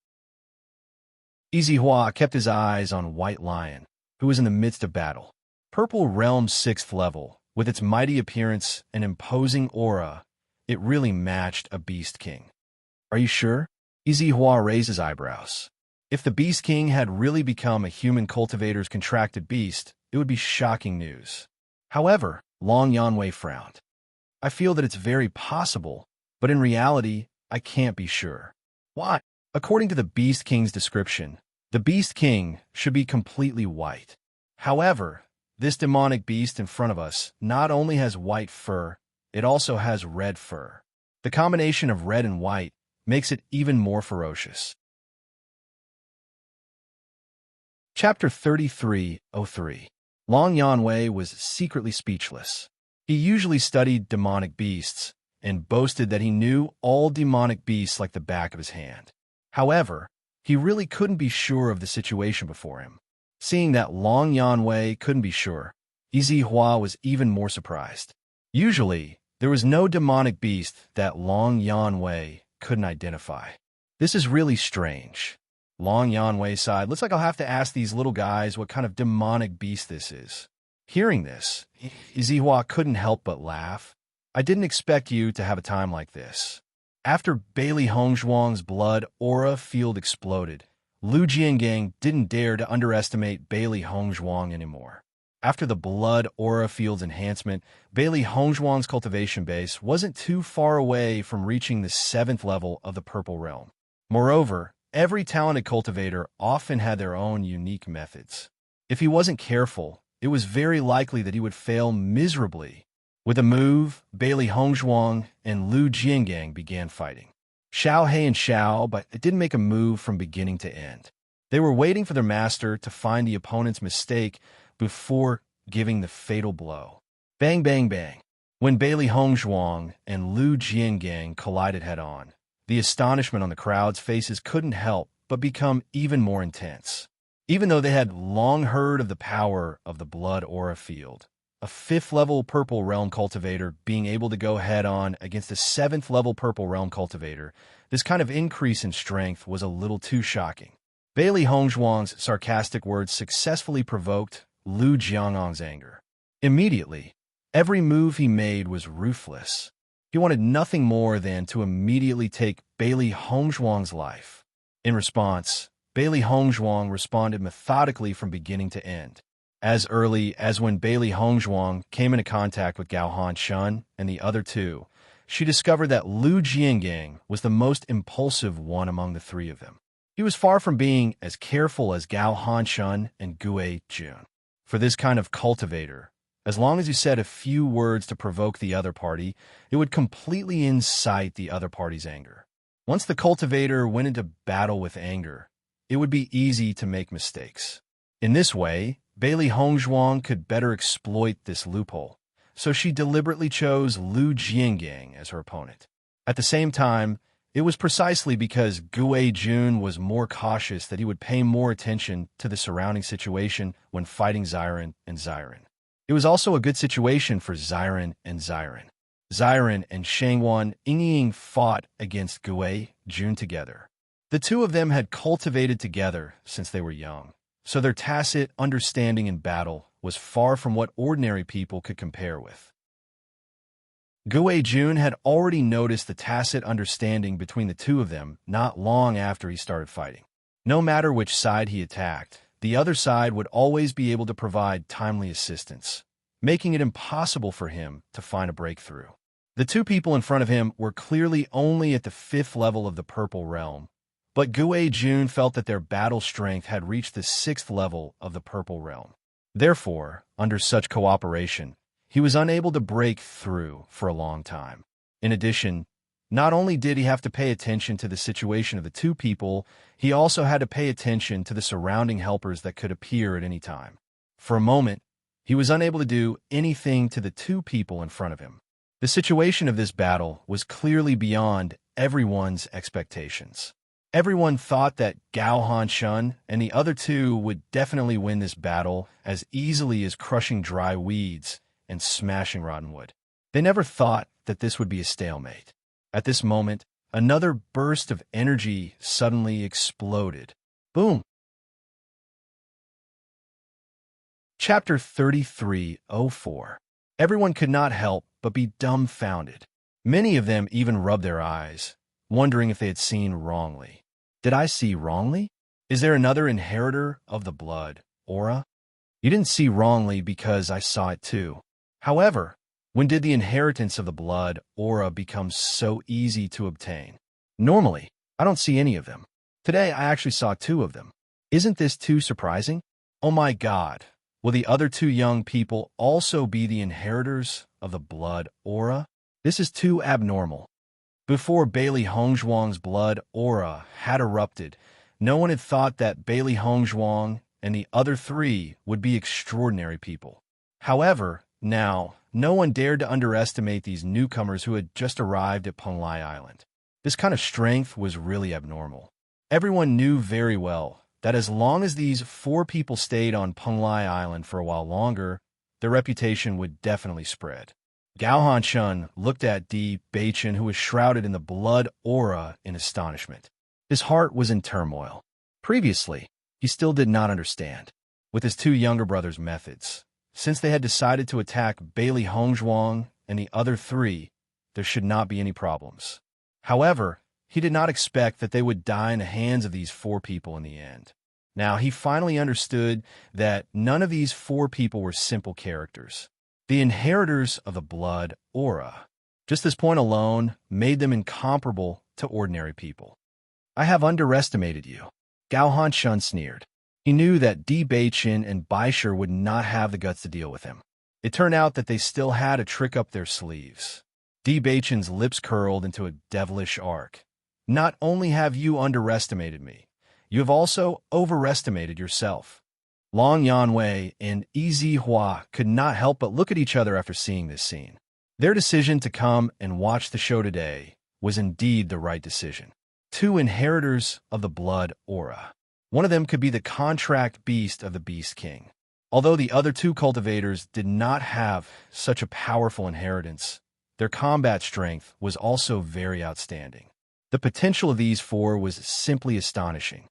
Izihua kept his eyes on White Lion, who was in the midst of battle. Purple Realm's 6th level, with its mighty appearance and imposing aura, it really matched a beast king. Are you sure? Izihua raised his eyebrows. If the beast king had really become a human cultivator's contracted beast, it would be shocking news. However, Long Yanwei frowned. I feel that it's very possible, but in reality, I can't be sure. Why? According to the Beast King's description, the Beast King should be completely white. However, this demonic beast in front of us not only has white fur, it also has red fur. The combination of red and white makes it even more ferocious. Chapter 3303. Long Yanwei was secretly speechless. He usually studied demonic beasts and boasted that he knew all demonic beasts like the back of his hand. However, he really couldn't be sure of the situation before him. Seeing that Long Yanwei couldn't be sure, Izihua was even more surprised. Usually, there was no demonic beast that Long Yanwei couldn't identify. This is really strange. Long Yanwei sighed. Looks like I'll have to ask these little guys what kind of demonic beast this is. Hearing this, Izihua couldn't help but laugh. I didn't expect you to have a time like this. After Bailey Hongzhuang's blood aura field exploded, Lu Jiangang didn't dare to underestimate Bailey Hongzhuang anymore. After the blood aura field's enhancement, Bailey Hongzhuang's cultivation base wasn't too far away from reaching the 7th level of the Purple Realm. Moreover, every talented cultivator often had their own unique methods. If he wasn't careful, it was very likely that he would fail miserably. With a move, Bailey Hongzhuang and Lu Jiangang began fighting. Xiao He and Xiao, but it didn't make a move from beginning to end. They were waiting for their master to find the opponent's mistake before giving the fatal blow. Bang, bang, bang. When Bailey Hongzhuang and Lu Jiangang collided head-on, the astonishment on the crowd's faces couldn't help but become even more intense. Even though they had long heard of the power of the blood aura field, a 5th-level Purple Realm cultivator being able to go head-on against a 7th-level Purple Realm cultivator, this kind of increase in strength was a little too shocking. Bailey Hongzhuang's sarcastic words successfully provoked Lu Jiangang's anger. Immediately, every move he made was ruthless. He wanted nothing more than to immediately take Bailey Hongzhuang's life. In response, Bailey Hongzhuang responded methodically from beginning to end. As early as when Bailey Hongzhuang came into contact with Gao Hanshun and the other two, she discovered that Lu Jiangang was the most impulsive one among the three of them. He was far from being as careful as Gao Hanshun and Gue Jun. For this kind of cultivator, as long as you said a few words to provoke the other party, it would completely incite the other party's anger. Once the cultivator went into battle with anger, it would be easy to make mistakes. In this way, Bailey Hongzhuang could better exploit this loophole, so she deliberately chose Lu Jiangang as her opponent. At the same time, it was precisely because Gue Jun was more cautious that he would pay more attention to the surrounding situation when fighting Xiren and Xiren. It was also a good situation for Xiren and Xiren. Xiren and Shangwan Yingying fought against Gue Jun together. The two of them had cultivated together since they were young, so their tacit understanding in battle was far from what ordinary people could compare with. Gue Jun had already noticed the tacit understanding between the two of them not long after he started fighting. No matter which side he attacked, the other side would always be able to provide timely assistance, making it impossible for him to find a breakthrough. The two people in front of him were clearly only at the 5th level of the Purple Realm, but Gue Jun felt that their battle strength had reached the 6th level of the Purple Realm. Therefore, under such cooperation, he was unable to break through for a long time. In addition, not only did he have to pay attention to the situation of the two people, he also had to pay attention to the surrounding helpers that could appear at any time. For a moment, he was unable to do anything to the two people in front of him. The situation of this battle was clearly beyond everyone's expectations. Everyone thought that Gao Hanshun and the other two would definitely win this battle as easily as crushing dry weeds and smashing rotten wood. They never thought that this would be a stalemate. At this moment, another burst of energy suddenly exploded. Boom! Chapter 33:04. Everyone could not help but be dumbfounded. Many of them even rubbed their eyes, wondering if they had seen wrongly. Did I see wrongly? Is there another inheritor of the blood, aura? You didn't see wrongly because I saw it too. However, when did the inheritance of the blood aura become so easy to obtain? Normally, I don't see any of them. Today, I actually saw two of them. Isn't this too surprising? Oh my God, will the other two young people also be the inheritors of the blood aura? This is too abnormal. Before Bailey Hongzhuang's blood aura had erupted, no one had thought that Bailey Hongzhuang and the other three would be extraordinary people. However, now, no one dared to underestimate these newcomers who had just arrived at Penglai Island. This kind of strength was really abnormal. Everyone knew very well that as long as these four people stayed on Penglai Island for a while longer, their reputation would definitely spread. Gao Hanshun looked at Di Beichen, who was shrouded in the blood aura, in astonishment. His heart was in turmoil. Previously, he still did not understand, with his two younger brothers' methods. Since they had decided to attack Bailey Hongzhuang and the other three, there should not be any problems. However, he did not expect that they would die in the hands of these four people in the end. Now, he finally understood that none of these four people were simple characters. The inheritors of the blood aura. Just this point alone made them incomparable to ordinary people. I have underestimated you. Gao Hanshun sneered. He knew that Di Beichen and Baisher would not have the guts to deal with him. It turned out that they still had a trick up their sleeves. Di Beichen's lips curled into a devilish arc. Not only have you underestimated me, You have also overestimated yourself. Long Yanwei and Ezi Hua could not help but look at each other after seeing this scene. Their decision to come and watch the show today was indeed the right decision. Two inheritors of the blood aura. One of them could be the contract beast of the Beast King. Although the other two cultivators did not have such a powerful inheritance, their combat strength was also very outstanding. The potential of these four was simply astonishing.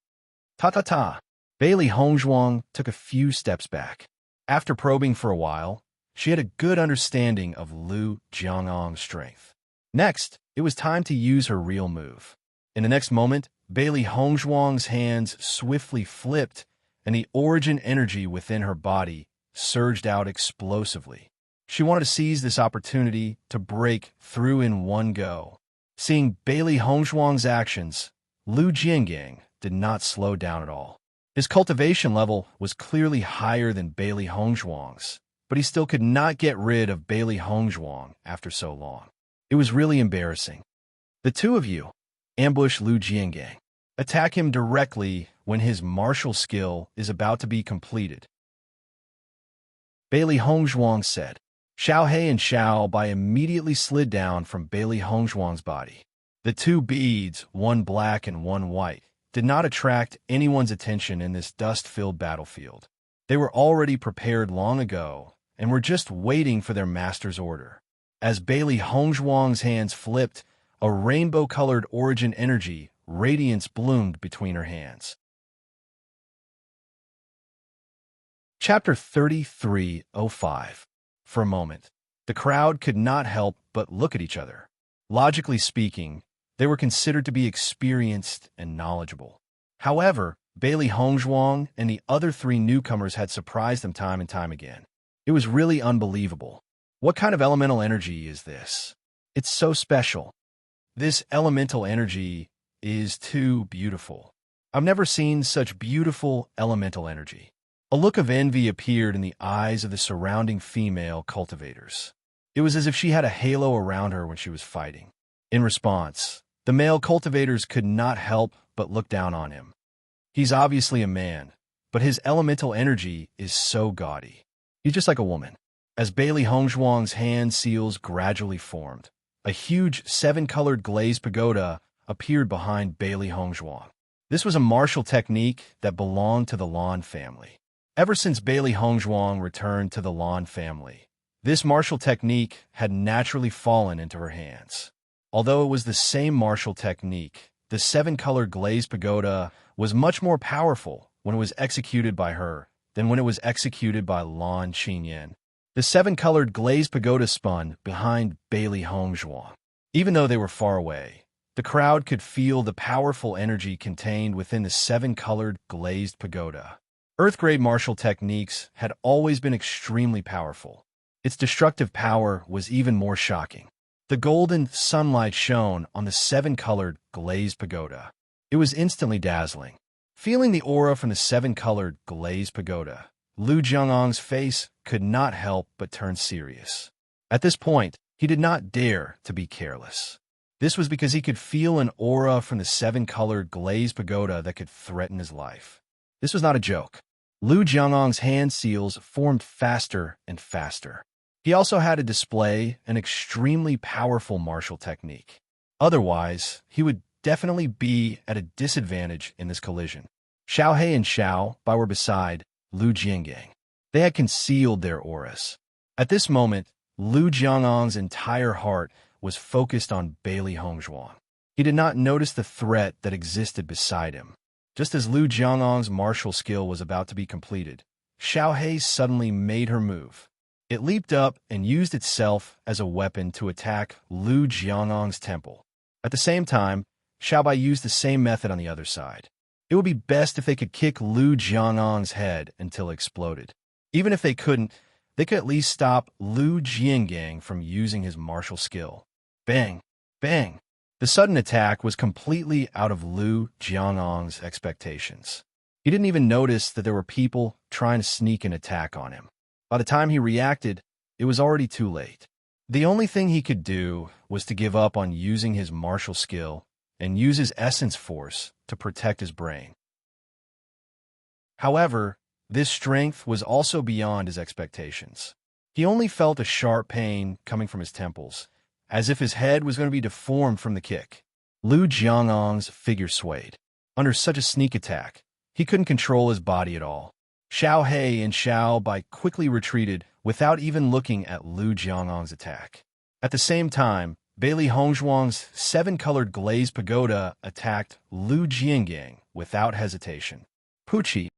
Ta-ta-ta! Bailey Hongzhuang took a few steps back. After probing for a while, she had a good understanding of Lu Jiangang's strength. Next, it was time to use her real move. In the next moment, Bailey Hongzhuang's hands swiftly flipped, and the origin energy within her body surged out explosively. She wanted to seize this opportunity to break through in one go. Seeing Bailey Hongzhuang's actions, Lu Jiangang did not slow down at all. His cultivation level was clearly higher than Bailey Hongzhuang's, but he still could not get rid of Bailey Hongzhuang after so long. It was really embarrassing. The two of you ambush Lu Jiangang. Attack him directly when his martial skill is about to be completed. Bailey Hongzhuang said. Xiao He and Xiao Bai immediately slid down from Bailey Hongzhuang's body. The two beads, one black and one white, did not attract anyone's attention in this dust-filled battlefield. They were already prepared long ago and were just waiting for their master's order. As Bailey Hongzhuang's hands flipped, a rainbow-colored origin energy radiance bloomed between her hands. Chapter 33:05. For a moment, the crowd could not help but look at each other. Logically speaking, they were considered to be experienced and knowledgeable. However, Bailey Hongzhuang and the other three newcomers had surprised them time and time again. It was really unbelievable. What kind of elemental energy is this? It's so special. This elemental energy is too beautiful. I've never seen such beautiful elemental energy. A look of envy appeared in the eyes of the surrounding female cultivators. It was as if she had a halo around her when she was fighting. In response, the male cultivators could not help but look down on him. He's obviously a man, but his elemental energy is so gaudy. He's just like a woman. As Bailey Hongzhuang's hand seals gradually formed, a huge seven-colored glazed pagoda appeared behind Bailey Hongzhuang. This was a martial technique that belonged to the Lan family. Ever since Bailey Hongzhuang returned to the Lan family, this martial technique had naturally fallen into her hands. Although it was the same martial technique, the seven-colored glazed pagoda was much more powerful when it was executed by her than when it was executed by Lan Qinyan. The seven-colored glazed pagoda spun behind Bailey Hongzhuang. Even though they were far away, the crowd could feel the powerful energy contained within the seven-colored glazed pagoda. Earth-grade martial techniques had always been extremely powerful. Its destructive power was even more shocking. The golden sunlight shone on the seven-colored glazed pagoda. It was instantly dazzling. Feeling the aura from the seven-colored glazed pagoda, Lu Jiangang's face could not help but turn serious. At this point, he did not dare to be careless. This was because he could feel an aura from the seven-colored glazed pagoda that could threaten his life. This was not a joke. Lu Jiangang's hand seals formed faster and faster. He also had to display an extremely powerful martial technique. Otherwise, he would definitely be at a disadvantage in this collision. Xiao He and Xiao Bai were beside Lu Jiangang. They had concealed their auras. At this moment, Lu Jiangang's entire heart was focused on Bailey Hongzhuang. He did not notice the threat that existed beside him. Just as Lu Jiangang's martial skill was about to be completed, Xiao He suddenly made her move. It leaped up and used itself as a weapon to attack Lu Jiangang's temple. At the same time, Xiao Bai used the same method on the other side. It would be best if they could kick Lu Jiangang's head until it exploded. Even if they couldn't, they could at least stop Lu Jiangang from using his martial skill. Bang! Bang! The sudden attack was completely out of Lu Jiangang's expectations. He didn't even notice that there were people trying to sneak an attack on him. By the time he reacted, it was already too late. The only thing he could do was to give up on using his martial skill and use his essence force to protect his brain. However, this strength was also beyond his expectations. He only felt a sharp pain coming from his temples, as if his head was going to be deformed from the kick. Lu Jiangong's figure swayed. Under such a sneak attack, he couldn't control his body at all. Xiao He and Xiao Bai quickly retreated without even looking at Lu Jiangong's attack. At the same time, Bailey Hongzhuang's seven-colored glazed pagoda attacked Lu Jiangang without hesitation. Pucci.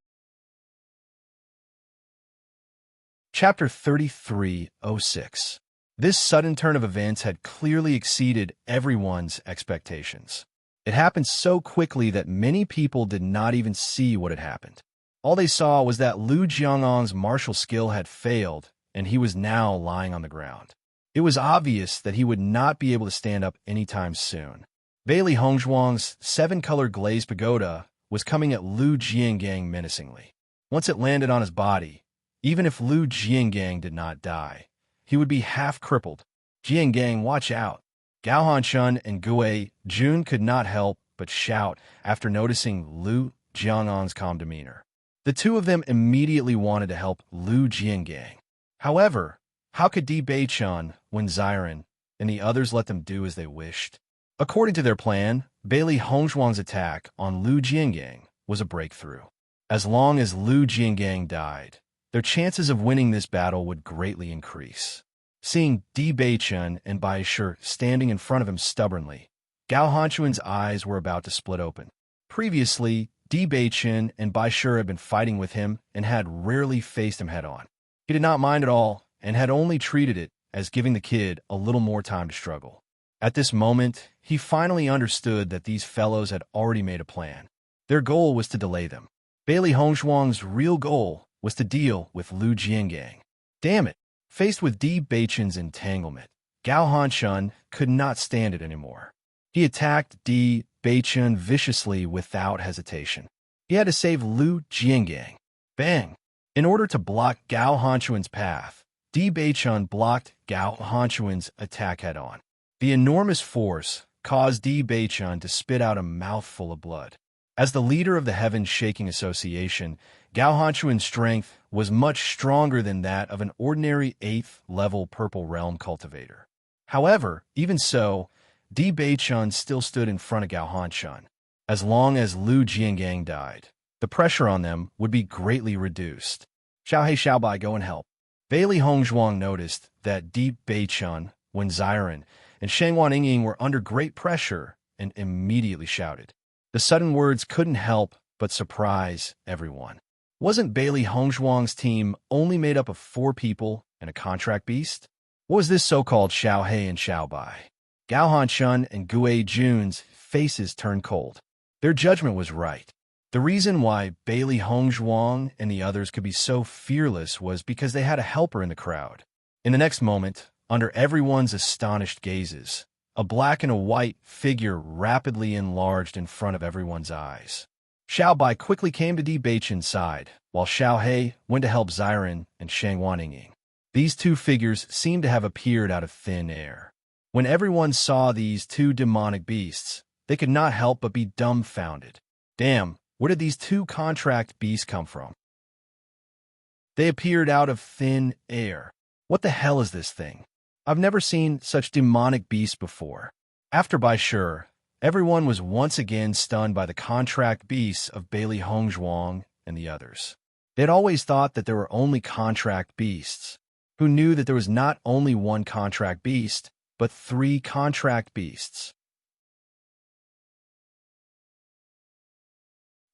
Chapter 3306. This sudden turn of events had clearly exceeded everyone's expectations. It happened so quickly that many people did not even see what had happened. All they saw was that Lu Jiangong's martial skill had failed, and he was now lying on the ground. It was obvious that he would not be able to stand up anytime soon. Bailey Hongzhuang's seven-colored glazed pagoda was coming at Lu Jiangang menacingly. Once it landed on his body, even if Lu Jiangang did not die, he would be half-crippled. Jiangang, watch out! Gao Hanshun and Gue Jun could not help but shout after noticing Lu Jiangong's calm demeanor. The two of them immediately wanted to help Lu Jiangang. However, how could Di Beichun, Wen Xiren, and the others let them do as they wished? According to their plan, Bailey Hongzhuang's attack on Lu Jiangang was a breakthrough. As long as Lu Jiangang died, their chances of winning this battle would greatly increase. Seeing Di Beichun and Bai Shi standing in front of him stubbornly, Gao Hanchuan's eyes were about to split open. Previously, Di Beichun and Bai Shi had been fighting with him and had rarely faced him head-on. He did not mind at all and had only treated it as giving the kid a little more time to struggle. At this moment, he finally understood that these fellows had already made a plan. Their goal was to delay them. Bailey Hongzhuang's real goal was to deal with Lu Jiangang. Damn it! Faced with Di Beichun's entanglement, Gao Hanshun could not stand it anymore. He attacked Di Beichun viciously without hesitation. He had to save Lu Jiangang. Bang! In order to block Gao Hanchuan's path, Di Beichun blocked Gao Hanchuan's attack head-on. The enormous force caused Di Beichun to spit out a mouthful of blood. As the leader of the Heaven Shaking Association, Gao Hanchuan's strength was much stronger than that of an ordinary 8th-level Purple Realm cultivator. However, even so, Di Beichun still stood in front of Gao Hanshun. As long as Lu Jiangang died, the pressure on them would be greatly reduced. Xiao He, Xiao Bai, go and help. Bailey Hongzhuang noticed that Di Beichun, Wen Xiren, and Shangwan Yingying were under great pressure and immediately shouted. The sudden words couldn't help but surprise everyone. Wasn't Bailey Hongzhuang's team only made up of 4 people and a contract beast? What was this so-called Xiao He and Xiao Bai? Gao Hanshun and Gue Jun's faces turned cold. Their judgment was right. The reason why Bailey Hongzhuang and the others could be so fearless was because they had a helper in the crowd. In the next moment, under everyone's astonished gazes, a black and a white figure rapidly enlarged in front of everyone's eyes. Xiao Bai quickly came to Di Beichun's side, while Xiao He went to help Xiren and Shangwan Yingying. These two figures seemed to have appeared out of thin air. When everyone saw these two demonic beasts, they could not help but be dumbfounded. Damn, where did these two contract beasts come from? They appeared out of thin air. What the hell is this thing? I've never seen such demonic beasts before. After Bai Shi, everyone was once again stunned by the contract beasts of Bailey Hongzhuang and the others. They had always thought that there were only contract beasts. Who knew that there was not only one contract beast, but 3 contract beasts?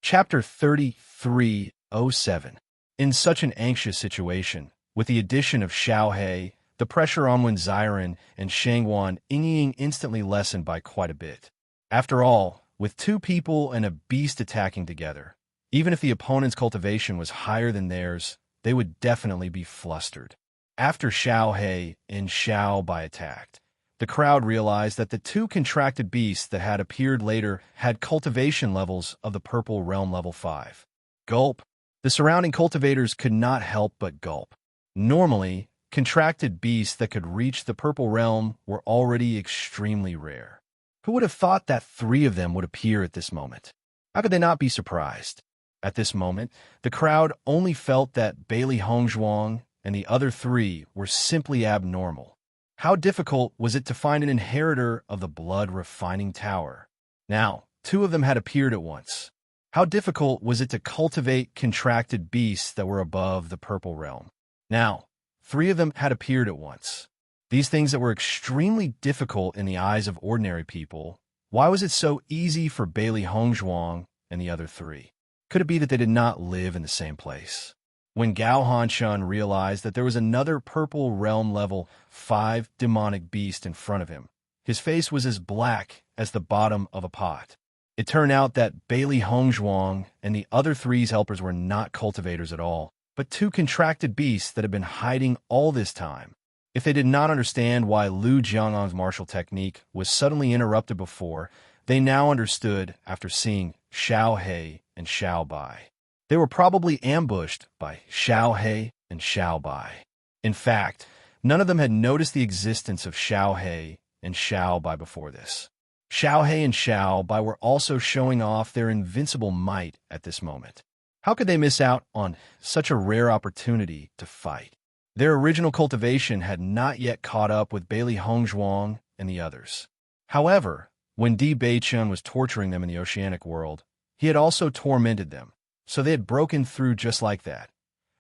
Chapter 3307. In such an anxious situation, with the addition of Xiao He, the pressure on Wen Xiren and Shangwan Yingying instantly lessened by quite a bit. After all, with 2 people and a beast attacking together, even if the opponent's cultivation was higher than theirs, they would definitely be flustered. After Xiao He and Xiao Bai attacked, the crowd realized that the 2 contracted beasts that had appeared later had cultivation levels of the Purple Realm level 5. Gulp. The surrounding cultivators could not help but gulp. Normally, contracted beasts that could reach the Purple Realm were already extremely rare. Who would have thought that 3 of them would appear at this moment? How could they not be surprised? At this moment, the crowd only felt that Bailey Hongzhuang and the other three were simply abnormal. How difficult was it to find an inheritor of the blood-refining tower? Now, two of them had appeared at once. How difficult was it to cultivate contracted beasts that were above the purple realm? Now, three of them had appeared at once. These things that were extremely difficult in the eyes of ordinary people, why was it so easy for Bailey Hongzhuang and the other three? Could it be that they did not live in the same place? When Gao Hanshun realized that there was another purple realm level 5 demonic beast in front of him, his face was as black as the bottom of a pot. It turned out that Bailey Hongzhuang and the other three's helpers were not cultivators at all, but two contracted beasts that had been hiding all this time. If they did not understand why Lu Jiangang's martial technique was suddenly interrupted before, they now understood after seeing Xiao He and Xiao Bai. They were probably ambushed by Xiao He and Xiao Bai. In fact, none of them had noticed the existence of Xiao He and Xiao Bai before this. Xiao He and Xiao Bai were also showing off their invincible might at this moment. How could they miss out on such a rare opportunity to fight? Their original cultivation had not yet caught up with Bailey Hongzhuang and the others. However, when Di Beichun was torturing them in the oceanic world, he had also tormented them, so they had broken through just like that.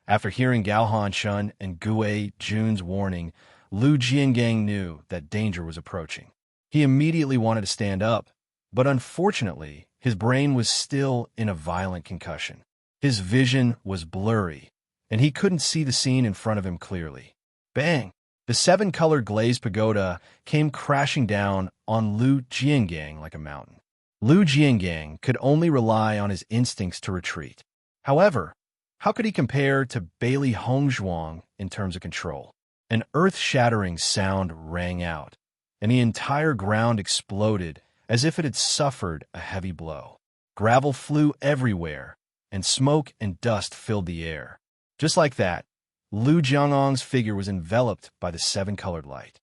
After hearing Gao Hanshun and Gue Jun's warning, Lu Jiangang knew that danger was approaching. He immediately wanted to stand up, but unfortunately, his brain was still in a violent concussion. His vision was blurry, and he couldn't see the scene in front of him clearly. Bang! The 7-colored glazed pagoda came crashing down on Lu Jiangang like a mountain. Lu Jiangang could only rely on his instincts to retreat. However, how could he compare to Bailey Hongzhuang in terms of control? An earth-shattering sound rang out, and the entire ground exploded as if it had suffered a heavy blow. Gravel flew everywhere, and smoke and dust filled the air. Just like that, Lu Jiangang's figure was enveloped by the 7-colored light.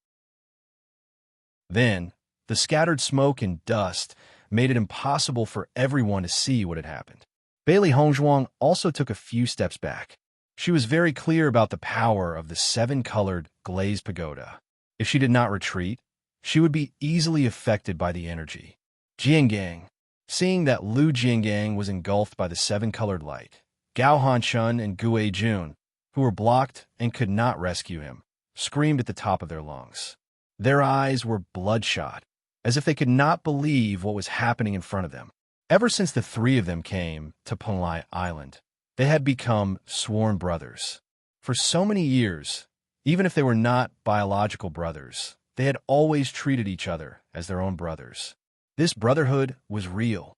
Then, the scattered smoke and dust made it impossible for everyone to see what had happened. Bailey Hongzhuang also took a few steps back. She was very clear about the power of the 7-colored glazed pagoda. If she did not retreat, she would be easily affected by the energy. Jiangang, seeing that Lu Jiangang was engulfed by the 7-colored light, Gao Hanshun and Gue Jun, who were blocked and could not rescue him, screamed at the top of their lungs. Their eyes were bloodshot, as if they could not believe what was happening in front of them. Ever since the three of them came to Penglai Island, they had become sworn brothers. For so many years, even if they were not biological brothers, they had always treated each other as their own brothers. This brotherhood was real.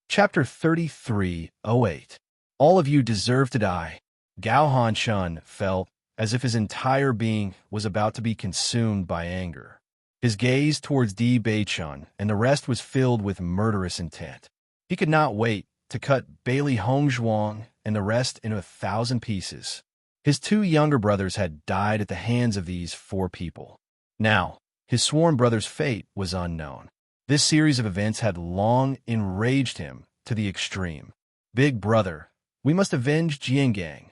Chapter 33:08. All of you deserve to die. Gao Hanshun felt as if his entire being was about to be consumed by anger. His gaze towards Di Beichun and the rest was filled with murderous intent. He could not wait to cut Bailey Hongzhuang and the rest into 1,000 pieces. His two younger brothers had died at the hands of these 4 people. Now, his sworn brother's fate was unknown. This series of events had long enraged him to the extreme. Big brother, we must avenge Jiangang.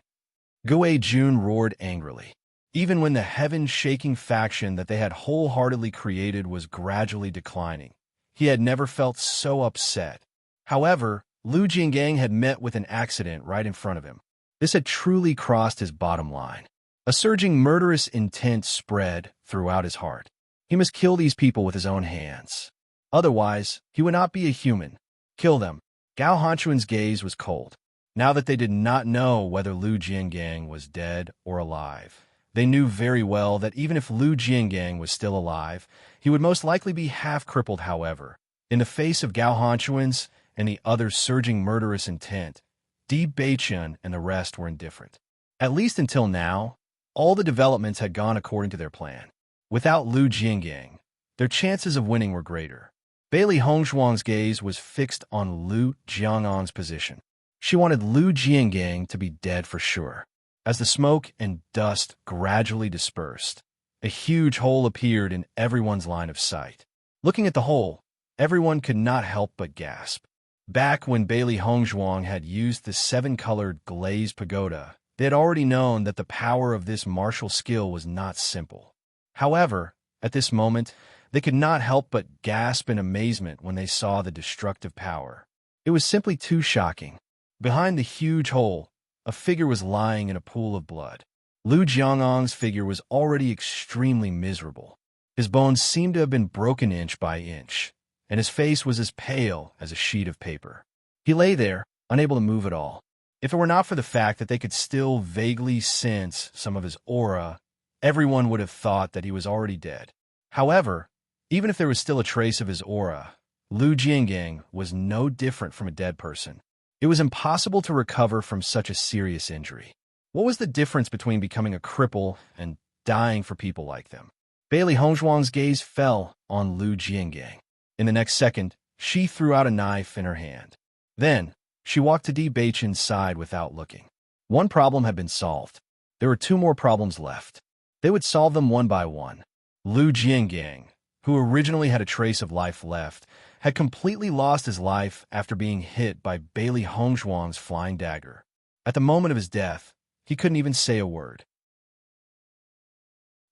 Gue Jun roared angrily. Even when the heaven-shaking faction that they had wholeheartedly created was gradually declining, he had never felt so upset. However, Lu Jiangang had met with an accident right in front of him. This had truly crossed his bottom line. A surging murderous intent spread throughout his heart. He must kill these people with his own hands. Otherwise, he would not be a human. Kill them. Gao Hanshun's gaze was cold. Now that they did not know whether Lu Jiangang was dead or alive, they knew very well that even if Lu Jiangang was still alive, he would most likely be half-crippled. However, in the face of Gao Hanshun's and the other's surging murderous intent, Di Beichun and the rest were indifferent. At least until now, all the developments had gone according to their plan. Without Lu Jiangang, their chances of winning were greater. Bailey Hongzhuang's gaze was fixed on Lu Jiangang's position. She wanted Lu Jiangang to be dead for sure. As the smoke and dust gradually dispersed, a huge hole appeared in everyone's line of sight. Looking at the hole, Everyone could not help but gasp. Back when Bailey Hongzhuang had used the seven-colored glazed pagoda, they had already known that the power of this martial skill was not simple. However, at this moment, they could not help but gasp in amazement when they saw the destructive power. It was simply too shocking. Behind the huge hole, a figure was lying in a pool of blood. Lu Jiangong's figure was already extremely miserable. His bones seemed to have been broken inch by inch, and his face was as pale as a sheet of paper. He lay there, unable to move at all. If it were not for the fact that they could still vaguely sense some of his aura, everyone would have thought that he was already dead. However, even if there was still a trace of his aura, Lu Jiangang was no different from a dead person. It was impossible to recover from such a serious injury. What was the difference between becoming a cripple and dying for people like them? Bailey Hongzhuang's gaze fell on Lu Jiangang. In the next second, she threw out a knife in her hand. Then, she walked to Bewitching's side without looking. One problem had been solved. There were two more problems left. They would solve them one by one. Lu Jiangang, who originally had a trace of life left, had completely lost his life after being hit by Bailey Hongzhuang's flying dagger. At the moment of his death, he couldn't even say a word.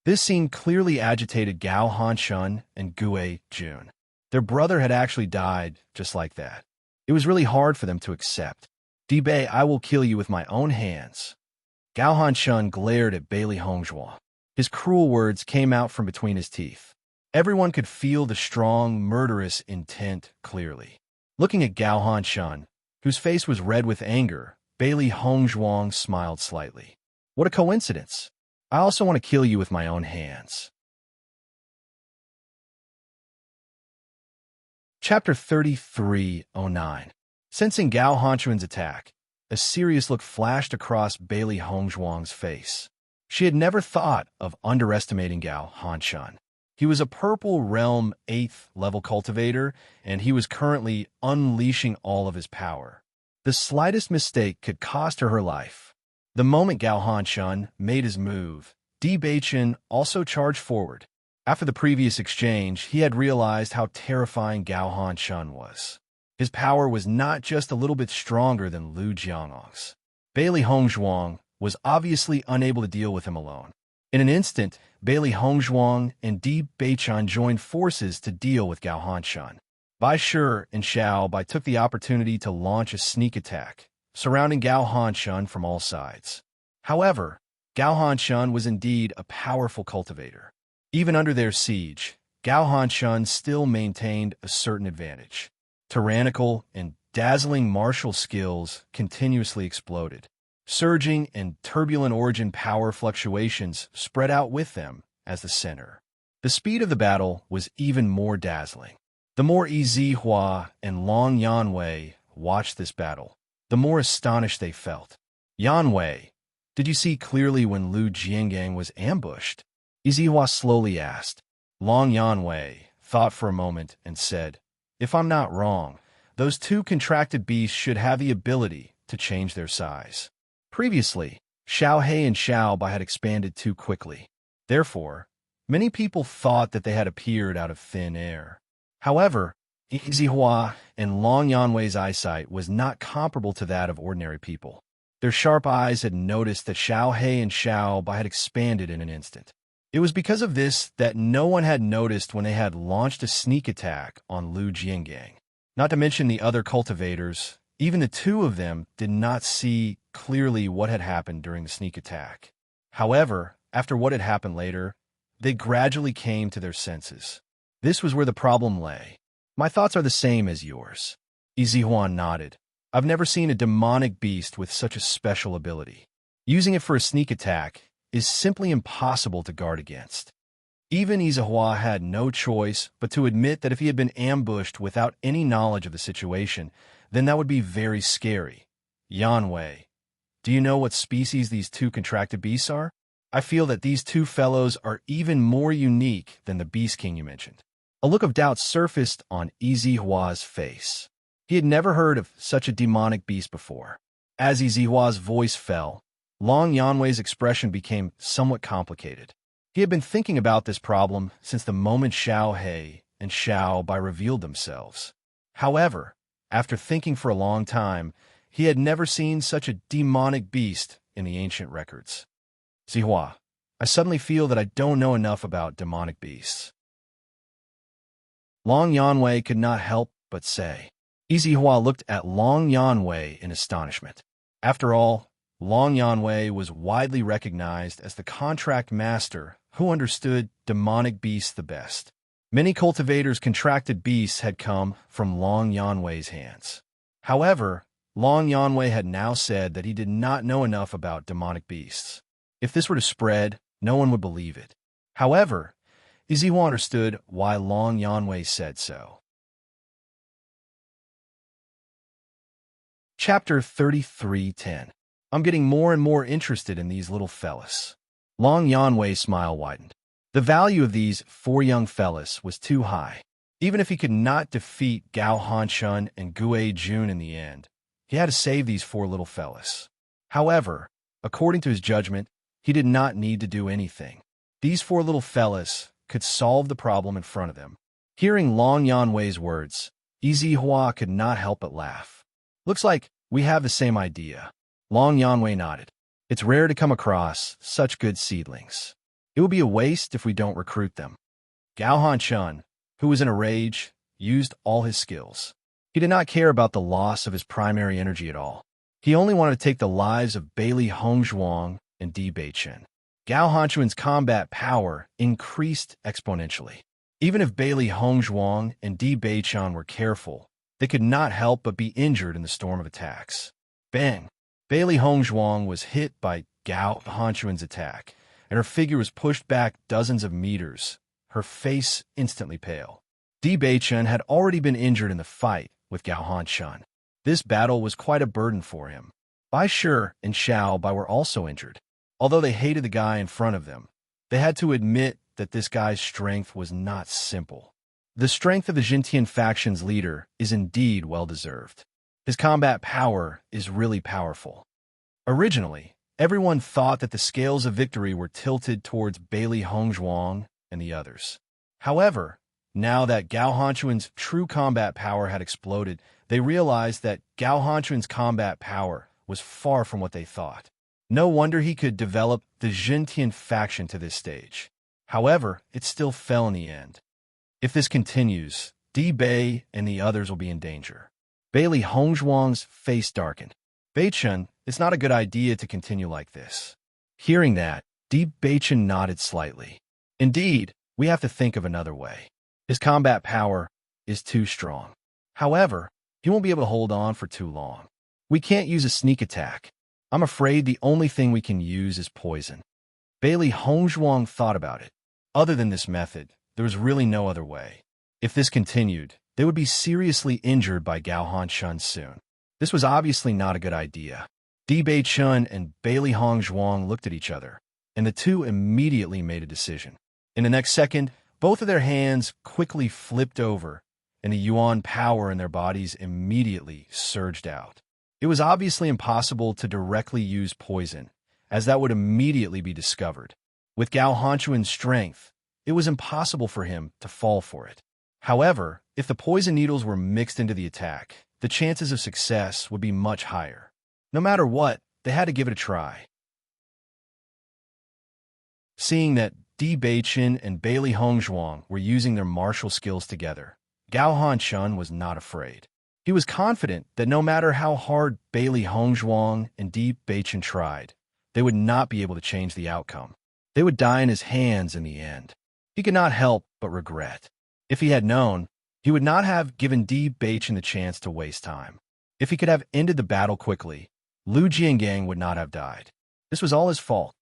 This scene clearly agitated Gao Hanshun and Gue Jun. Their brother had actually died just like that. It was really hard for them to accept. "Dibei, I will kill you with my own hands." Gao Hanshun glared at Bailey Hongzhuang. His cruel words came out from between his teeth. Everyone could feel the strong, murderous intent clearly. Looking at Gao Hanshun, whose face was red with anger, Bailey Hongzhuang smiled slightly. "What a coincidence. I also want to kill you with my own hands." Chapter 3309. Sensing Gao Hanshun's attack, a serious look flashed across Bailey Hongzhuang's face. She had never thought of underestimating Gao Hanshun. He was a Purple Realm 8th level cultivator, and he was currently unleashing all of his power. The slightest mistake could cost her life. The moment Gao Hanshun made his move, Bewitching also charged forward. After the previous exchange, he had realized how terrifying Gao Hanshun was. His power was not just a little bit stronger than Lu Jiangong's. Bailey Hongzhuang was obviously unable to deal with him alone. In an instant, Bailey Hongzhuang and Bewitching joined forces to deal with Gao Hanshun. Bai Shi and Xiao Bai took the opportunity to launch a sneak attack, surrounding Gao Hanshun from all sides. However, Gao Hanshun was indeed a powerful cultivator. Even under their siege, Gao Hanshun still maintained a certain advantage. Tyrannical and dazzling martial skills continuously exploded. Surging and turbulent origin power fluctuations spread out with them as the center. The speed of the battle was even more dazzling. The more Izihua and Long Yanwei watched this battle, the more astonished they felt. "Yanwei, did you see clearly when Lu Jiangang was ambushed?" Izihua slowly asked. Long Yanwei thought for a moment and said, "If I'm not wrong, those two contracted beasts should have the ability to change their size." Previously, Xiao He and Xiao Bai had expanded too quickly. Therefore, many people thought that they had appeared out of thin air. However, Izihua and Long Yanwei's eyesight was not comparable to that of ordinary people. Their sharp eyes had noticed that Xiao He and Xiao Bai had expanded in an instant. It was because of this that no one had noticed when they had launched a sneak attack on Lu Jiangang. Not to mention the other cultivators, even the two of them did not see clearly what had happened during the sneak attack. However, after what had happened later, they gradually came to their senses. This was where the problem lay. "My thoughts are the same as yours." Izihuan nodded. "I've never seen a demonic beast with such a special ability. Using it for a sneak attack is simply impossible to guard against." Even Izihua had no choice but to admit that if he had been ambushed without any knowledge of the situation, then that would be very scary. "Yanwei, do you know what species these two contracted beasts are? I feel that these two fellows are even more unique than the Beast King you mentioned." A look of doubt surfaced on Izihua's face. He had never heard of such a demonic beast before. As Izihua's voice fell, Long Yanwei's expression became somewhat complicated. He had been thinking about this problem since the moment Xiao He and Xiao Bai revealed themselves. However, after thinking for a long time, he had never seen such a demonic beast in the ancient records. Zihua, I suddenly feel that I don't know enough about demonic beasts. Long Yanwei could not help but say. Zihua looked at Long Yanwei in astonishment. After all, Long Yanwei was widely recognized as the contract master who understood demonic beasts the best. Many cultivators' contracted beasts had come from Long Yanwei's hands. However, Long Yanwei had now said that he did not know enough about demonic beasts. If this were to spread, no one would believe it. However, Zihua understood why Long Yanwei said so. Chapter 33:10. I'm getting more and more interested in these little fellas. Long Yanwei's smile widened. The value of these 4 young fellas was too high. Even if he could not defeat Gao Hanshun and Gue Jun in the end, he had to save these 4 little fellas. However, according to his judgment, he did not need to do anything. These 4 little fellas could solve the problem in front of them. Hearing Long Yanwei's words, Zihua could not help but laugh. Looks like we have the same idea. Long Yanwei nodded. It's rare to come across such good seedlings. It would be a waste if we don't recruit them. Gao Hanshun, who was in a rage, used all his skills. He did not care about the loss of his primary energy at all. He only wanted to take the lives of Bailey Hongzhuang and Di Beichen. Gao Hanshun's combat power increased exponentially. Even if Bailey Hongzhuang and Di Beichen were careful, they could not help but be injured in the storm of attacks. Bang! Bailey Hongzhuang was hit by Gao Hanshun's attack, and her figure was pushed back dozens of meters, her face instantly pale. Di Beichen had already been injured in the fight with Gao Hanshun. This battle was quite a burden for him. Bai Shi and Xiao Bai were also injured. Although they hated the guy in front of them, they had to admit that this guy's strength was not simple. The strength of the Jintian faction's leader is indeed well-deserved. His combat power is really powerful. Originally, everyone thought that the scales of victory were tilted towards Bailey Hongzhuang and the others. However, now that Gao Hanshun's true combat power had exploded, they realized that Gao Hanshun's combat power was far from what they thought. No wonder he could develop the Jintian faction to this stage. However, it still fell in the end. If this continues, Di Bei and the others will be in danger. Bailey Hongzhuang's face darkened. Beichen, it's not a good idea to continue like this. Hearing that, Di Beichen nodded slightly. Indeed, we have to think of another way. His combat power is too strong. However, he won't be able to hold on for too long. We can't use a sneak attack. I'm afraid the only thing we can use is poison. Bailey Hongzhuang thought about it. Other than this method, there was really no other way. If this continued, they would be seriously injured by Gao Hanshun soon. This was obviously not a good idea. Di Beichen and Bailey Hongzhuang looked at each other, and the two immediately made a decision. In the next second, both of their hands quickly flipped over, and the Yuan power in their bodies immediately surged out. It was obviously impossible to directly use poison, as that would immediately be discovered. With Gao Hanshun's strength, it was impossible for him to fall for it. However, if the poison needles were mixed into the attack, the chances of success would be much higher. No matter what, they had to give it a try. Seeing that Di Beichen and Bailey Hongzhuang were using their martial skills together, Gao Hanshun was not afraid. He was confident that no matter how hard Bailey Hongzhuang and Di Beichen tried, they would not be able to change the outcome. They would die in his hands in the end. He could not help but regret. If he had known, he would not have given Di Beichen the chance to waste time. If he could have ended the battle quickly, Lu Jiangang would not have died. This was all his fault.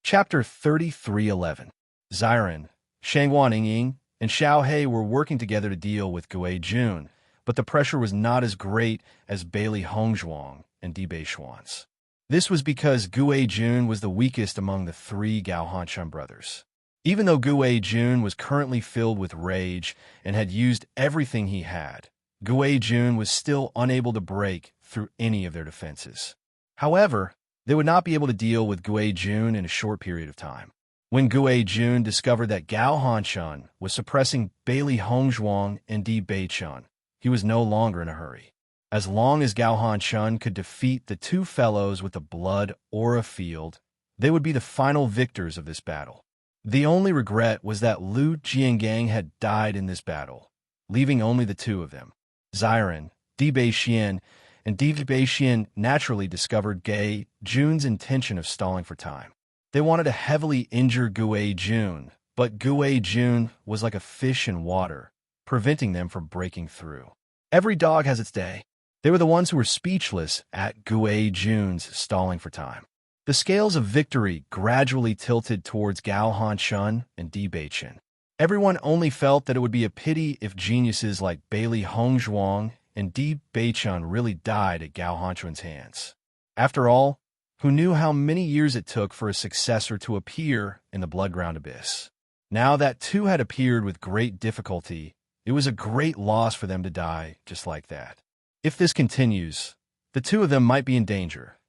Chapter 33:11. Xiren, Shangguan Ying, and Xiao He were working together to deal with Gue Jun, but the pressure was not as great as Bailey Hongzhuang and Di Beichuan's. This was because Gue Jun was the weakest among the 3 Gao Hanshun brothers. Even though Gue Jun was currently filled with rage and had used everything he had, Gue Jun was still unable to break through any of their defenses. However, they would not be able to deal with Gue Jun in a short period of time. When Gui Jun discovered that Gao Hanshun was suppressing Bailey Hongzhuang and Di Beichun, he was no longer in a hurry. As long as Gao Hanshun could defeat the two fellows with the blood aura field, they would be the final victors of this battle. The only regret was that Lu Jiangang had died in this battle, leaving only the two of them. Xiren, Di Beixian, and Di Beixian naturally discovered Gui Jun's intention of stalling for time. They wanted to heavily injure Gui Jun, but Gui Jun was like a fish in water, preventing them from breaking through. Every dog has its day. They were the ones who were speechless at Gui Jun's stalling for time. The scales of victory gradually tilted towards Gao Hanshun and Di Beichen. Everyone only felt that it would be a pity if geniuses like Bailey Hongzhuang and Di Beichun really died at Gao Hanshun's hands. After all, who knew how many years it took for a successor to appear in the Bloodground Abyss? Now that two had appeared with great difficulty, it was a great loss for them to die just like that. If this continues, the two of them might be in danger.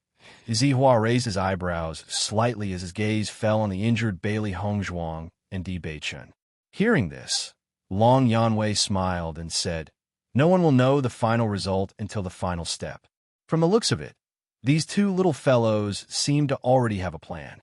Zihua raised his eyebrows slightly as his gaze fell on the injured Bailey Hongzhuang and Di Beichen. Hearing this, Long Yanwei smiled and said, "No one will know the final result until the final step." From the looks of it, these two little fellows seemed to already have a plan.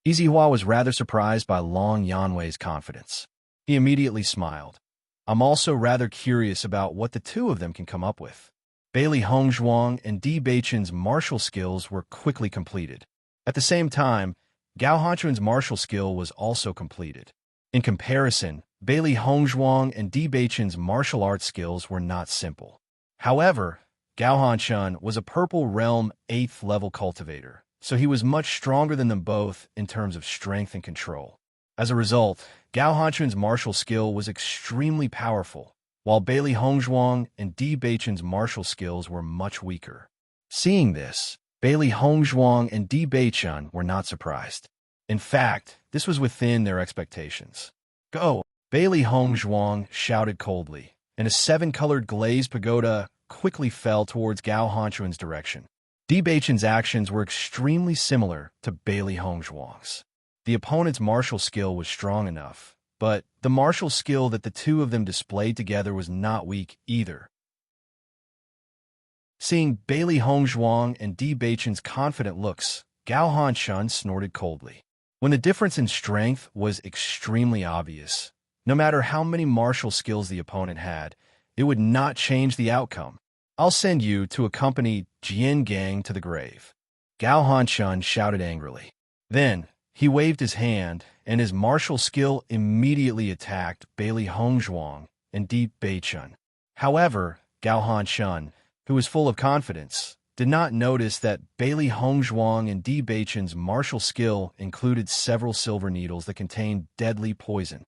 Zihua was rather surprised by Long Yanwei's confidence. He immediately smiled. "I'm also rather curious about what the two of them can come up with." Bailey Hongzhuang and Di Beichen's martial skills were quickly completed. At the same time, Gao Hanchun's martial skill was also completed. In comparison, Bailey Hongzhuang and Di Beichen's martial arts skills were not simple. However, Gao Hanshun was a Purple Realm 8th level cultivator, so he was much stronger than them both in terms of strength and control. As a result, Gao Hanchun's martial skill was extremely powerful, while Bailey Hongzhuang and Di Beichen's martial skills were much weaker. Seeing this, Bailey Hongzhuang and Di Beichen were not surprised. In fact, this was within their expectations. "Go!" Bailey Hongzhuang shouted coldly, and a 7-colored glazed pagoda quickly fell towards Gao Hanchun's direction. Di Beichen's actions were extremely similar to Bailey Hongzhuang's. The opponent's martial skill was strong enough, but the martial skill that the two of them displayed together was not weak either. Seeing Bailey Hongzhuang and Di Beichen's confident looks, Gao Hanshun snorted coldly. When the difference in strength was extremely obvious, no matter how many martial skills the opponent had, it would not change the outcome. "I'll send you to accompany Jian Gang to the grave," Gao Hanshun shouted angrily. Then, he waved his hand, and his martial skill immediately attacked Bailey Hongzhuang and Di Beichen. However, Gao Hanshun, who was full of confidence, did not notice that Bailey Hongzhuang and Di Beichen's martial skill included several silver needles that contained deadly poison.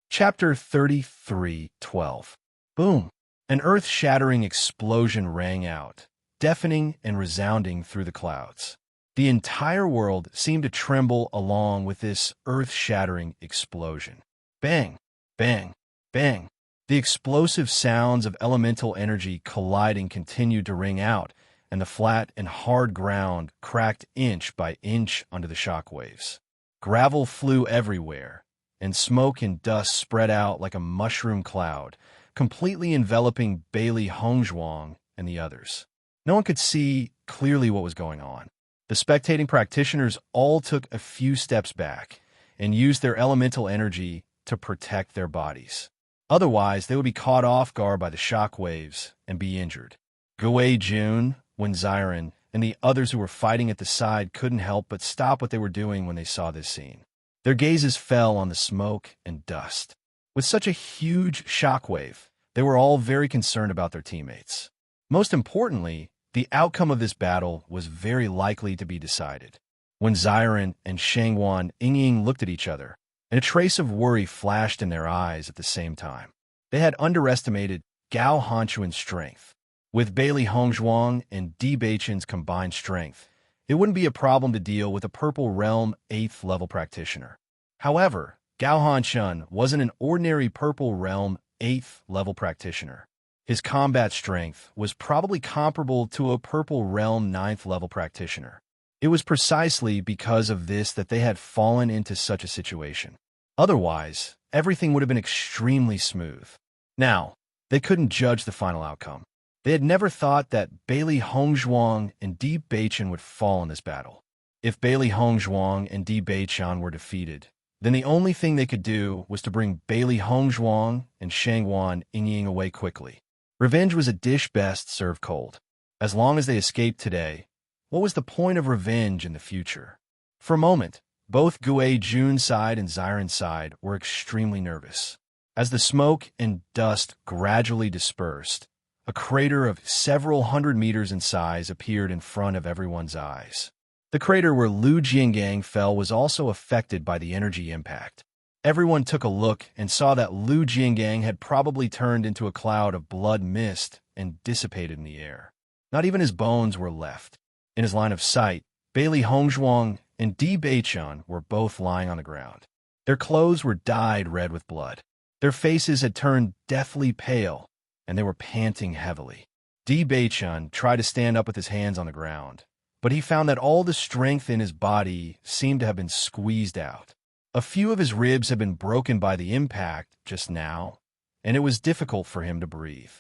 Chapter 33:12. Boom! An earth-shattering explosion rang out, deafening and resounding through the clouds. The entire world seemed to tremble along with this earth-shattering explosion. Bang! Bang! Bang! The explosive sounds of elemental energy colliding continued to ring out, and the flat and hard ground cracked inch by inch under the shockwaves. Gravel flew everywhere, and smoke and dust spread out like a mushroom cloud, completely enveloping Bailey Hongzhuang and the others. No one could see clearly what was going on. The spectating practitioners all took a few steps back and used their elemental energy to protect their bodies. Otherwise, they would be caught off guard by the shockwaves and be injured. Gui Jun, Wen Xiren, and the others who were fighting at the side couldn't help but stop what they were doing when they saw this scene. Their gazes fell on the smoke and dust. With such a huge shockwave, they were all very concerned about their teammates. Most importantly, the outcome of this battle was very likely to be decided. When Xiren and Shangwan Yingying looked at each other, and a trace of worry flashed in their eyes at the same time. They had underestimated Gao Hanchun's strength. With Bailey Hongzhuang and Di Beichen's combined strength, it wouldn't be a problem to deal with a Purple Realm 8th level practitioner. However, Gao Hanshun wasn't an ordinary Purple Realm 8th level practitioner. His combat strength was probably comparable to a Purple Realm 9th level practitioner. It was precisely because of this that they had fallen into such a situation. Otherwise, everything would have been extremely smooth. Now, they couldn't judge the final outcome. They had never thought that Bailey Hongzhuang and Di Beichen would fall in this battle. If Bailey Hongzhuang and Di Beichen were defeated, then the only thing they could do was to bring Bailey Hongzhuang and Shangguan Yingying away quickly. Revenge was a dish best served cold. As long as they escaped today, what was the point of revenge in the future? For a moment, both Gue Jun's side and Xiren's side were extremely nervous. As the smoke and dust gradually dispersed, a crater of several hundred meters in size appeared in front of everyone's eyes. The crater where Lu Jinggang fell was also affected by the energy impact. Everyone took a look and saw that Lu Jinggang had probably turned into a cloud of blood mist and dissipated in the air. Not even his bones were left. In his line of sight, Bailey Hongzhuang and Di Beichen were both lying on the ground. Their clothes were dyed red with blood. Their faces had turned deathly pale, and they were panting heavily. Di Beichen tried to stand up with his hands on the ground, but he found that all the strength in his body seemed to have been squeezed out. A few of his ribs had been broken by the impact just now, and it was difficult for him to breathe.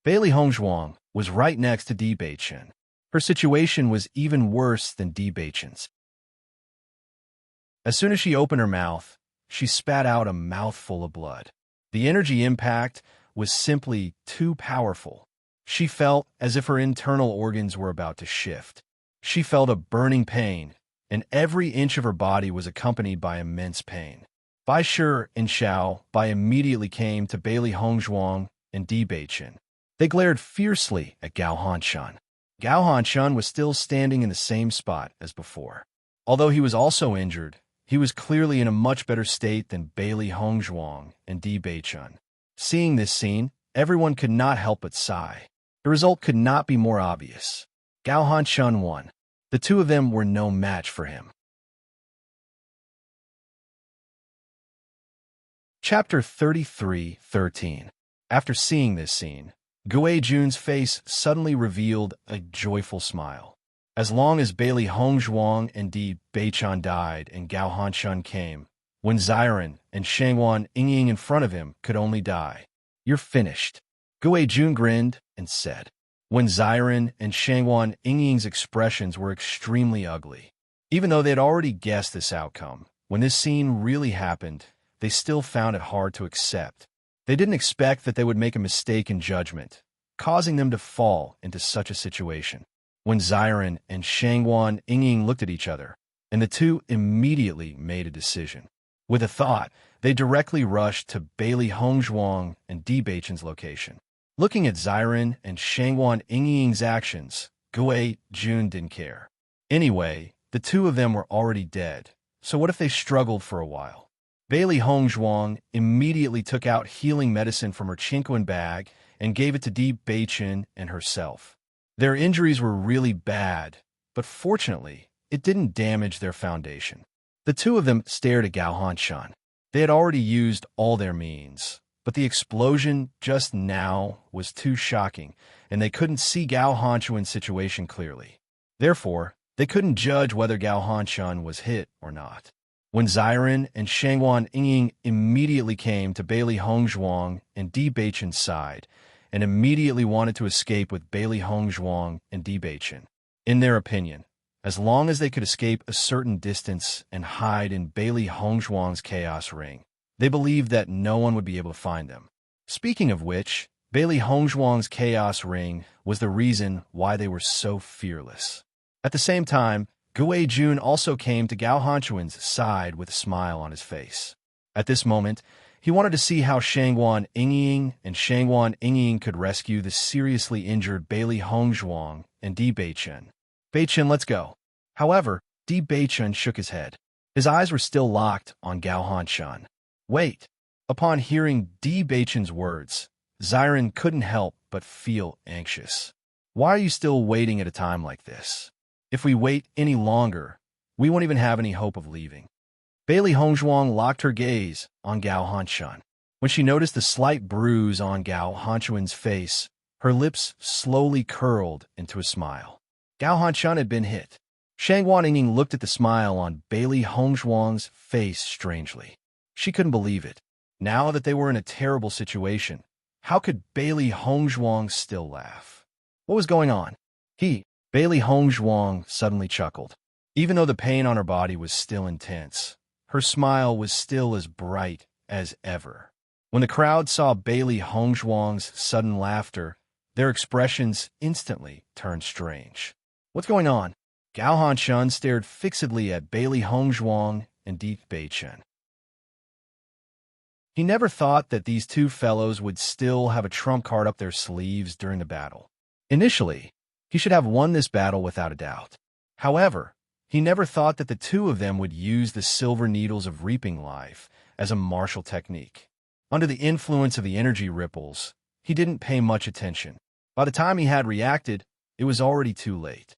Bailey Hongzhuang was right next to Di Beichen. Her situation was even worse than Di Beichen's. As soon as she opened her mouth, she spat out a mouthful of blood. The energy impact was simply too powerful. She felt as if her internal organs were about to shift. She felt a burning pain, and every inch of her body was accompanied by immense pain. Bai Shi and Xiao Bai immediately came to Bailey Hongzhuang and Di Beichen. They glared fiercely at Gao Hanshan. Gao Hanshan was still standing in the same spot as before. Although he was also injured, he was clearly in a much better state than Bailey Hongzhuang and Di Beichen. Seeing this scene, everyone could not help but sigh. The result could not be more obvious. Gao Hanshan won. The two of them were no match for him. Chapter 33:13. After seeing this scene, Gue Jun's face suddenly revealed a joyful smile. As long as Bailey Hongzhuang and Di Beichen died and Gao Hanshan came, when Xiren and Shangguan Yingying in front of him could only die. "You're finished." Gue Jun grinned and said. When Xiren and Shangguan Yingying's expressions were extremely ugly. Even though they had already guessed this outcome, when this scene really happened, they still found it hard to accept. They didn't expect that they would make a mistake in judgment, causing them to fall into such a situation. When Xiren and Shangguan Yingying looked at each other, and the two immediately made a decision. With a thought, they directly rushed to Bailey Hongzhuang and Di Beichen's location. Looking at Xiren and Shangguan Yingying's actions, Gue Jun didn't care. Anyway, the two of them were already dead, so what if they struggled for a while? Bailey Hongzhuang immediately took out healing medicine from her Chinquan bag and gave it to Di Beichen and herself. Their injuries were really bad, but fortunately, it didn't damage their foundation. The two of them stared at Gao Hanshan. They had already used all their means, but the explosion just now was too shocking, and they couldn't see Gao Hanshan's situation clearly. Therefore, they couldn't judge whether Gao Hanshan was hit or not. When Xiren and Shangguan Yingying immediately came to Bailey Hongzhuang and Di Beichen's side, and immediately wanted to escape with Bailey Hongzhuang and Di Beichen. In their opinion, as long as they could escape a certain distance and hide in Bailey Hongzhuang's chaos ring, they believed that no one would be able to find them. Speaking of which, Bailey Hongzhuang's chaos ring was the reason why they were so fearless. At the same time, Gue Jun also came to Gao Hanshan's side with a smile on his face. At this moment, he wanted to see how Shangguan Yingying and Shangguan Yingying could rescue the seriously injured Bailey Hongzhuang and Di Beichen. "Beichen, let's go." However, Di Beichen shook his head. His eyes were still locked on Gao Hanshan. "Wait." Upon hearing Di Beichen's words, Xiren couldn't help but feel anxious. "Why are you still waiting at a time like this? If we wait any longer, we won't even have any hope of leaving." Bailey Hongzhuang locked her gaze on Gao Hanshan. When she noticed the slight bruise on Gao Hanshan's face, her lips slowly curled into a smile. Gao Hanshan had been hit. Shang Yinging looked at the smile on Bailey Hongzhuang's face strangely. She couldn't believe it. Now that they were in a terrible situation, how could Bailey Hongzhuang still laugh? What was going on? Bailey Hongzhuang suddenly chuckled. Even though the pain on her body was still intense, her smile was still as bright as ever. When the crowd saw Bailey Hongzhuang's sudden laughter, their expressions instantly turned strange. What's going on? Gao Hanshun stared fixedly at Bailey Hongzhuang and Bewitching. He never thought that these two fellows would still have a trump card up their sleeves during the battle. Initially, he should have won this battle without a doubt. However, he never thought that the two of them would use the silver needles of reaping life as a martial technique. Under the influence of the energy ripples, he didn't pay much attention. By the time he had reacted, it was already too late.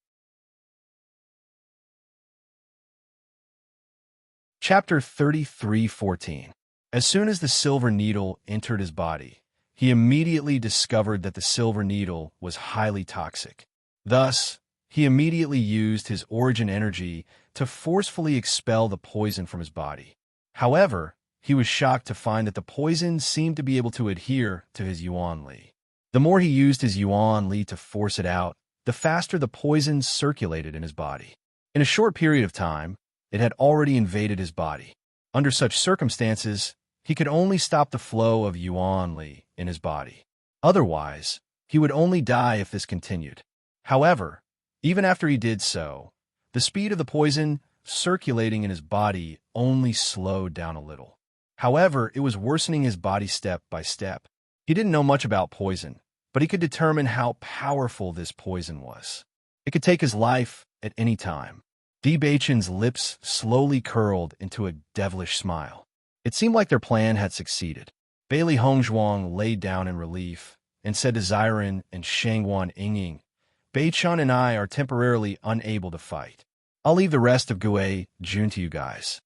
Chapter 33:14. As soon as the silver needle entered his body, he immediately discovered that the silver needle was highly toxic. Thus, he immediately used his origin energy to forcefully expel the poison from his body. However, he was shocked to find that the poison seemed to be able to adhere to his Yuan Li. The more he used his Yuan Li to force it out, the faster the poison circulated in his body. In a short period of time, it had already invaded his body. Under such circumstances, he could only stop the flow of Yuan Li in his body. Otherwise, he would only die if this continued. However, even after he did so, the speed of the poison circulating in his body only slowed down a little. However, it was worsening his body step by step. He didn't know much about poison, but he could determine how powerful this poison was. It could take his life at any time. Bewitching's lips slowly curled into a devilish smile. It seemed like their plan had succeeded. Bailey Hongzhuang laid down in relief and said to Ziren and Shang Yinging, "Beichun and I are temporarily unable to fight. I'll leave the rest of Gui Jun to you guys."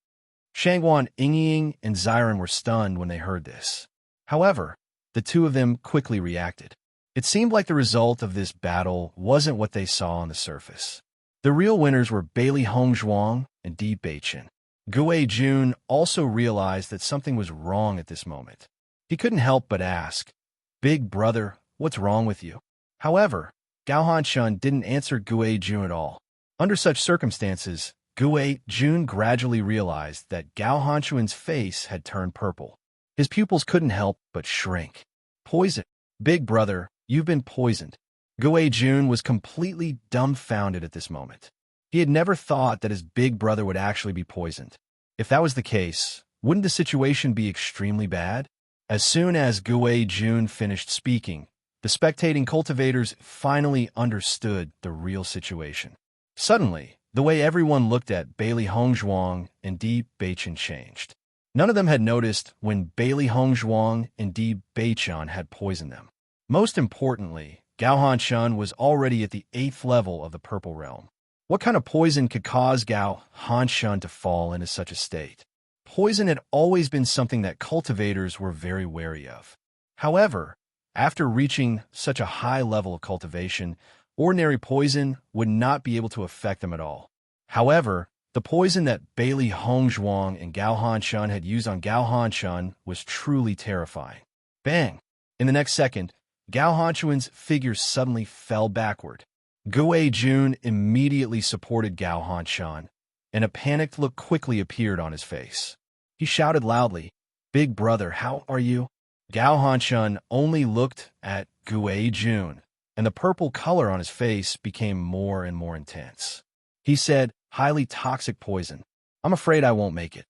Shang Yinging and Ziren were stunned when they heard this. However, the two of them quickly reacted. It seemed like the result of this battle wasn't what they saw on the surface. The real winners were Bailey Hongzhuang and Bewitching. Gui Jun also realized that something was wrong at this moment. He couldn't help but ask, "Big brother, what's wrong with you?" However, Gao Hanshun didn't answer Gui Jun at all. Under such circumstances, Gui Jun gradually realized that Gao Hanshun's face had turned purple. His pupils couldn't help but shrink. "Poison. Big brother, you've been poisoned." Gui Jun was completely dumbfounded at this moment. He had never thought that his big brother would actually be poisoned. If that was the case, wouldn't the situation be extremely bad? As soon as Gui Jun finished speaking, the spectating cultivators finally understood the real situation. Suddenly, the way everyone looked at Bailey Hongzhuang and Bewitching changed. None of them had noticed when Bailey Hongzhuang and Bewitching had poisoned them. Most importantly, Gao Hanshun was already at the 8th level of the Purple Realm. What kind of poison could cause Gao Hanshun to fall into such a state? Poison had always been something that cultivators were very wary of. However, after reaching such a high level of cultivation, ordinary poison would not be able to affect them at all. However, the poison that Bailey Hongzhuang and Gao Hanshun had used on Gao Hanshun was truly terrifying. Bang! In the next second, Gao Hanshun's figure suddenly fell backward. Gui Jun immediately supported Gao Hanshun, and a panicked look quickly appeared on his face. He shouted loudly, "Big brother, how are you?" Gao Hanshun only looked at Gui Jun, and the purple color on his face became more and more intense. He said, "Highly toxic poison. I'm afraid I won't make it."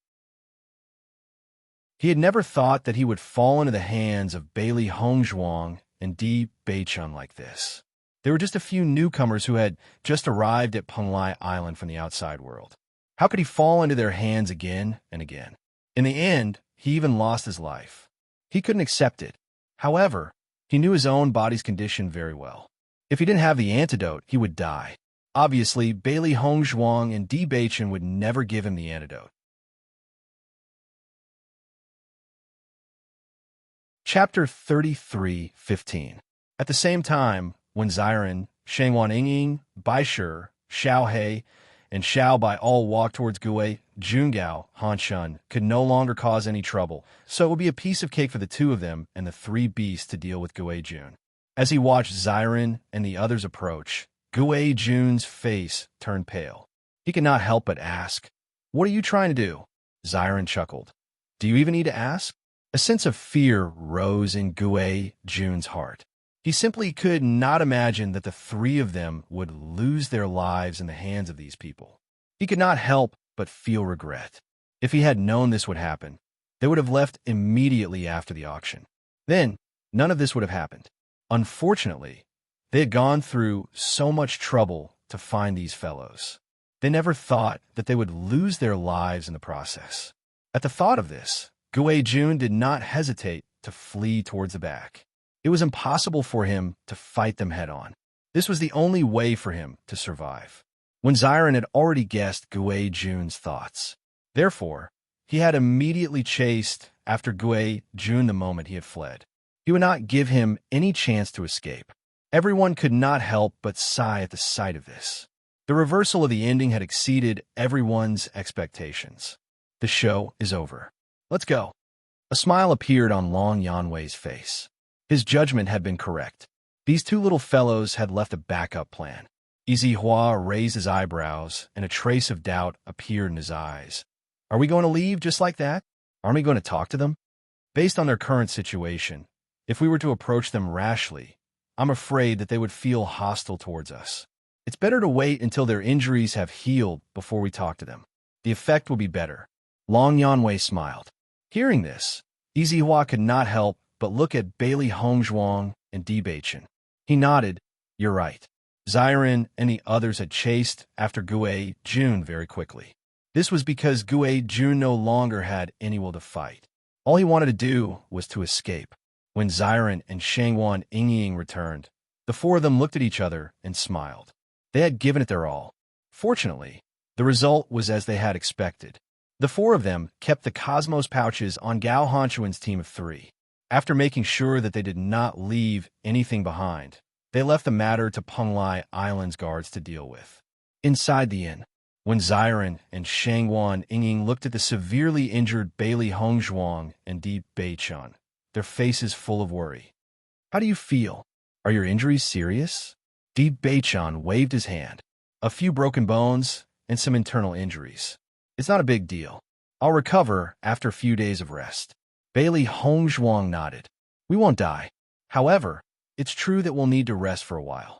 He had never thought that he would fall into the hands of Bailey Hongzhuang and Bewitching like this. There were just a few newcomers who had just arrived at Penglai Island from the outside world. How could he fall into their hands again and again? In the end, he even lost his life. He couldn't accept it. However, he knew his own body's condition very well. If he didn't have the antidote, he would die. Obviously, Bailey Hongzhuang and Bewitching would never give him the antidote. Chapter 33:15. At the same time, when Ziren, Shang Yinging, Baisher, Xiao He, and Xiao Bai all walked towards Gue. Jungao, Hanshun, could no longer cause any trouble, so it would be a piece of cake for the two of them and the three beasts to deal with Gue Jun. As he watched Xiren and the others approach, Gue Jun's face turned pale. He could not help but ask, "What are you trying to do?" Xiren chuckled. "Do you even need to ask?" A sense of fear rose in Gue Jun's heart. He simply could not imagine that the three of them would lose their lives in the hands of these people. He could not help but feel regret. If he had known this would happen, they would have left immediately after the auction. Then, none of this would have happened. Unfortunately, they had gone through so much trouble to find these fellows. They never thought that they would lose their lives in the process. At the thought of this, Gue Jun did not hesitate to flee towards the back. It was impossible for him to fight them head-on. This was the only way for him to survive. When Xiren had already guessed Gue Jun's thoughts. Therefore, he had immediately chased after Gue Jun the moment he had fled. He would not give him any chance to escape. Everyone could not help but sigh at the sight of this. The reversal of the ending had exceeded everyone's expectations. The show is over. Let's go. A smile appeared on Long Yanwei's face. His judgment had been correct. These two little fellows had left a backup plan. Easy Hua raised his eyebrows, and a trace of doubt appeared in his eyes. Are we going to leave just like that? Aren't we going to talk to them? Based on their current situation, if we were to approach them rashly, I'm afraid that they would feel hostile towards us. It's better to wait until their injuries have healed before we talk to them. The effect will be better. Long Yanwei smiled. Hearing this, Easy Hua could not help but look at Bailey Hongzhuang and Bewitching. He nodded. You're right. Xiren and the others had chased after Gue Jun very quickly. This was because Gue Jun no longer had any will to fight. All he wanted to do was to escape. When Xiren and Shangwan Yingying returned, the four of them looked at each other and smiled. They had given it their all. Fortunately, the result was as they had expected. The four of them kept the Cosmos pouches on Gao Hanchuan's team of three. After making sure that they did not leave anything behind, they left the matter to Penglai Island's guards to deal with. Inside the inn, when Xiren and Shangwan Yingying looked at the severely injured Bailey Hongzhuang and Di Beichun, their faces full of worry. How do you feel? Are your injuries serious? Di Beichun waved his hand. A few broken bones and some internal injuries. It's not a big deal. I'll recover after a few days of rest. Bailey Hongzhuang nodded. We won't die. However, it's true that we'll need to rest for a while.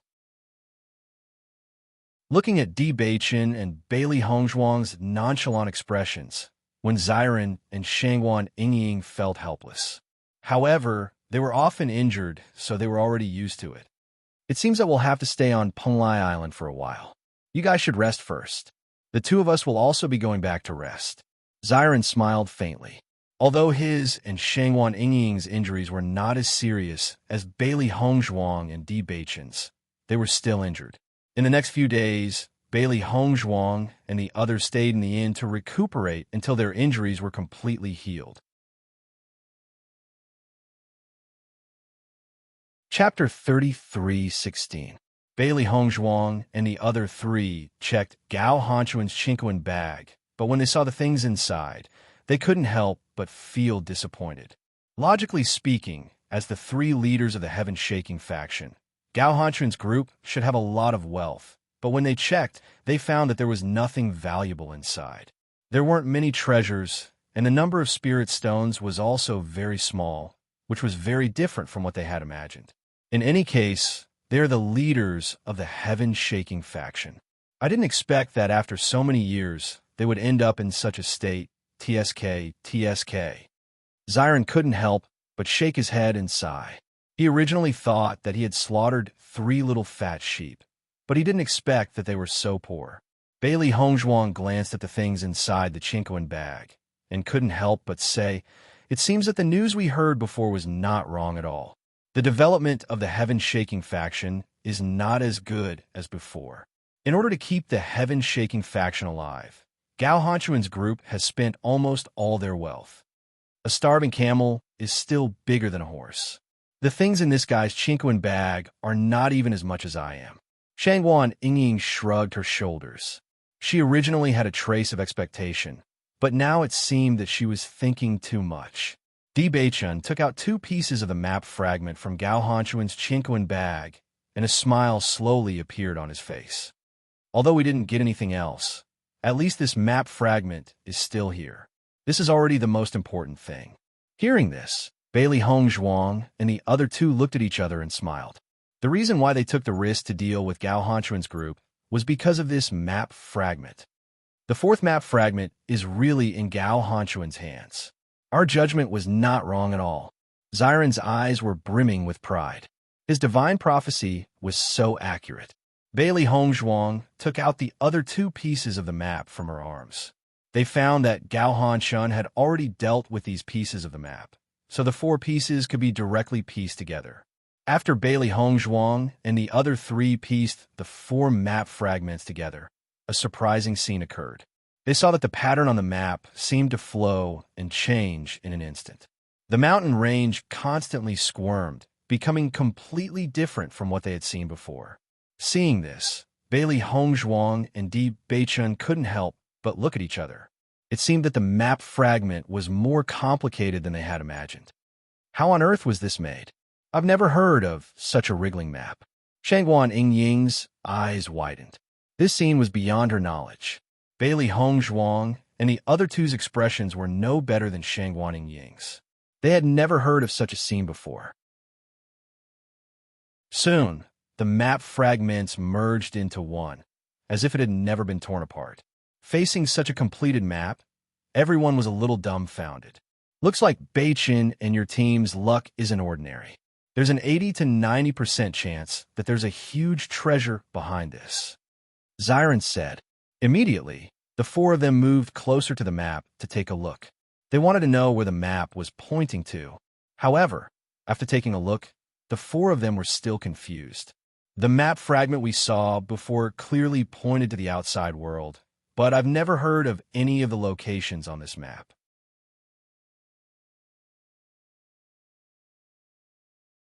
Looking at Di Beichun and Bailey Hongzhuang's nonchalant expressions, when Xiren and Shangwan Yingying felt helpless. However, they were often injured, so they were already used to it. It seems that we'll have to stay on Penglai Island for a while. You guys should rest first. The two of us will also be going back to rest. Xiren smiled faintly. Although his and Shangwan Yingying's injuries were not as serious as Bailey Hongzhuang and Di Beichun's, they were still injured. In the next few days, Bailey Hongzhuang and the others stayed in the inn to recuperate until their injuries were completely healed. Chapter 33:16. Bailey Hongzhuang and the other three checked Gao Hanchuan's Chinquan bag, but when they saw the things inside, they couldn't help but feel disappointed. Logically speaking, as the three leaders of the heaven-shaking faction, Gao Hanchuan's group should have a lot of wealth, but when they checked, they found that there was nothing valuable inside. There weren't many treasures, and the number of spirit stones was also very small, which was very different from what they had imagined. In any case, they are the leaders of the heaven-shaking faction. I didn't expect that after so many years, they would end up in such a state. TSK. Xiren couldn't help but shake his head and sigh. He originally thought that he had slaughtered 3 little fat sheep, but he didn't expect that they were so poor. Bailey Hongzhuang glanced at the things inside the Chinquan bag and couldn't help but say, it seems that the news we heard before was not wrong at all. The development of the heaven-shaking faction is not as good as before. In order to keep the heaven-shaking faction alive, Gao Hanchuan's group has spent almost all their wealth. A starving camel is still bigger than a horse. The things in this guy's Chinquan bag are not even as much as I am. Shangwan Yingying shrugged her shoulders. She originally had a trace of expectation, but now it seemed that she was thinking too much. Bewitching took out 2 pieces of the map fragment from Gao Hanchuan's Chinquan bag, and a smile slowly appeared on his face. Although we didn't get anything else, at least this map fragment is still here. This is already the most important thing. Hearing this, Bailey Hongzhuang and the other 2 looked at each other and smiled. The reason why they took the risk to deal with Gao Hanchuan's group was because of this map fragment. The 4th map fragment is really in Gao Hanchuan's hands. Our judgment was not wrong at all. Xiren's eyes were brimming with pride. His divine prophecy was so accurate. Bailey Hongzhuang took out the other 2 pieces of the map from her arms. They found that Gao Hanchun had already dealt with these pieces of the map, so the 4 pieces could be directly pieced together. After Bailey Hongzhuang and the other 3 pieced the 4 map fragments together, a surprising scene occurred. They saw that the pattern on the map seemed to flow and change in an instant. The mountain range constantly squirmed, becoming completely different from what they had seen before. Seeing this, Bailey Hongzhuang and Di Beichun couldn't help but look at each other. It seemed that the map fragment was more complicated than they had imagined. How on earth was this made? I've never heard of such a wriggling map. Shangguan Yingying's eyes widened. This scene was beyond her knowledge. Bailey Hongzhuang and the other 2's expressions were no better than Shangguan Yingying's. They had never heard of such a scene before. Soon, the map fragments merged into one, as if it had never been torn apart. Facing such a completed map, everyone was a little dumbfounded. Looks like Beichin and your team's luck isn't ordinary. There's an 80 to 90% chance that there's a huge treasure behind this, Xiren said. Immediately, the 4 of them moved closer to the map to take a look. They wanted to know where the map was pointing to. However, after taking a look, the 4 of them were still confused. The map fragment we saw before clearly pointed to the outside world, but I've never heard of any of the locations on this map.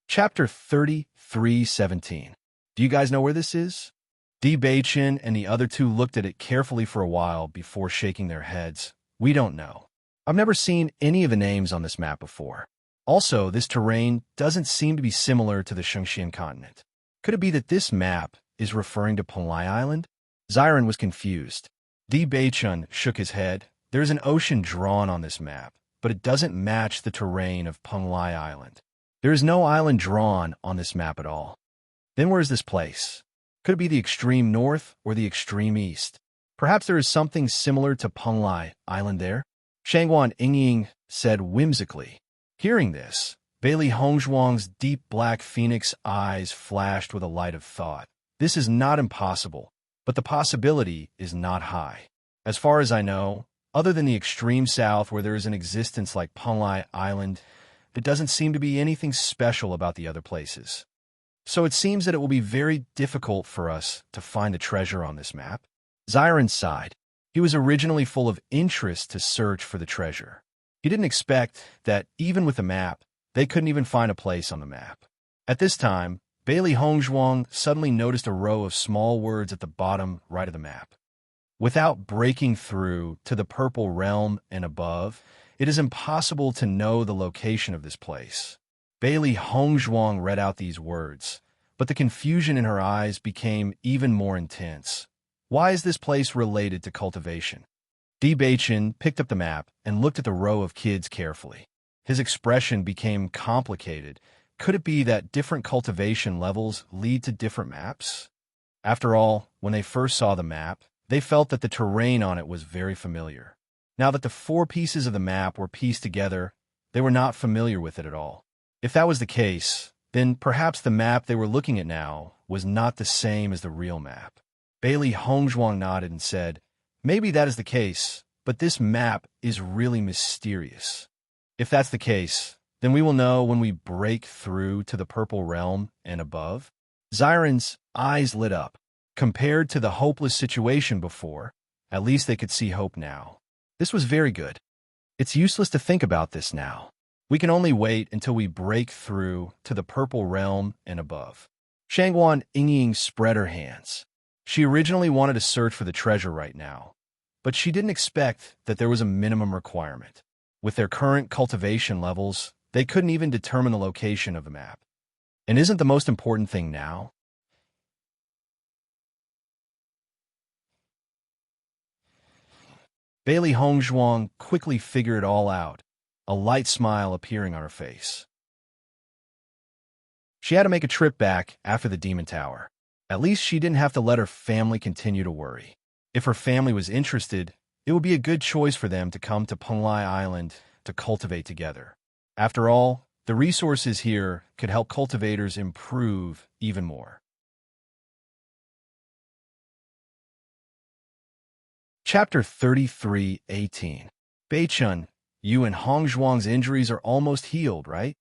Chapter 33:17. Do you guys know where this is? Di Beichin and the other 2 looked at it carefully for a while before shaking their heads. We don't know. I've never seen any of the names on this map before. Also, this terrain doesn't seem to be similar to the Shengxian continent. Could it be that this map is referring to Penglai Island? Xiren was confused. Di Beichun shook his head. There's an ocean drawn on this map, but it doesn't match the terrain of Penglai Island. There is no island drawn on this map at all. Then where is this place? Could it be the extreme north or the extreme east? Perhaps there is something similar to Penglai Island there? Shangguan Yingying said whimsically. Hearing this, Bailey Hongzhuang's deep black phoenix eyes flashed with a light of thought. This is not impossible, but the possibility is not high. As far as I know, other than the extreme south where there is an existence like Penglai Island, there doesn't seem to be anything special about the other places. So it seems that it will be very difficult for us to find the treasure on this map. Xiren sighed. He was originally full of interest to search for the treasure. He didn't expect that, even with the map, they couldn't even find a place on the map. At this time, Bailey Hongzhuang suddenly noticed a row of small words at the bottom right of the map. Without breaking through to the purple realm and above, it is impossible to know the location of this place. Bailey Hongzhuang read out these words, but the confusion in her eyes became even more intense. Why is this place related to cultivation? Di Beichin picked up the map and looked at the row of kids carefully. His expression became complicated. Could it be that different cultivation levels lead to different maps? After all, when they first saw the map, they felt that the terrain on it was very familiar. Now that the 4 pieces of the map were pieced together, they were not familiar with it at all. If that was the case, then perhaps the map they were looking at now was not the same as the real map. Bailey Hongzhuang nodded and said, "Maybe that is the case, but this map is really mysterious. If that's the case, then we will know when we break through to the purple realm and above." Xiren's eyes lit up. Compared to the hopeless situation before, at least they could see hope now. This was very good. It's useless to think about this now. We can only wait until we break through to the purple realm and above. Shangguan Yingying spread her hands. She originally wanted to search for the treasure right now, but she didn't expect that there was a minimum requirement. With their current cultivation levels, they couldn't even determine the location of the map. And isn't the most important thing now? Bailey Hongzhuang quickly figured it all out, a light smile appearing on her face. She had to make a trip back after the Demon Tower. At least she didn't have to let her family continue to worry. If her family was interested, it would be a good choice for them to come to Penglai Island to cultivate together. After all, the resources here could help cultivators improve even more. Chapter 33:18. Beichun, you and Hongzhuang's injuries are almost healed, right?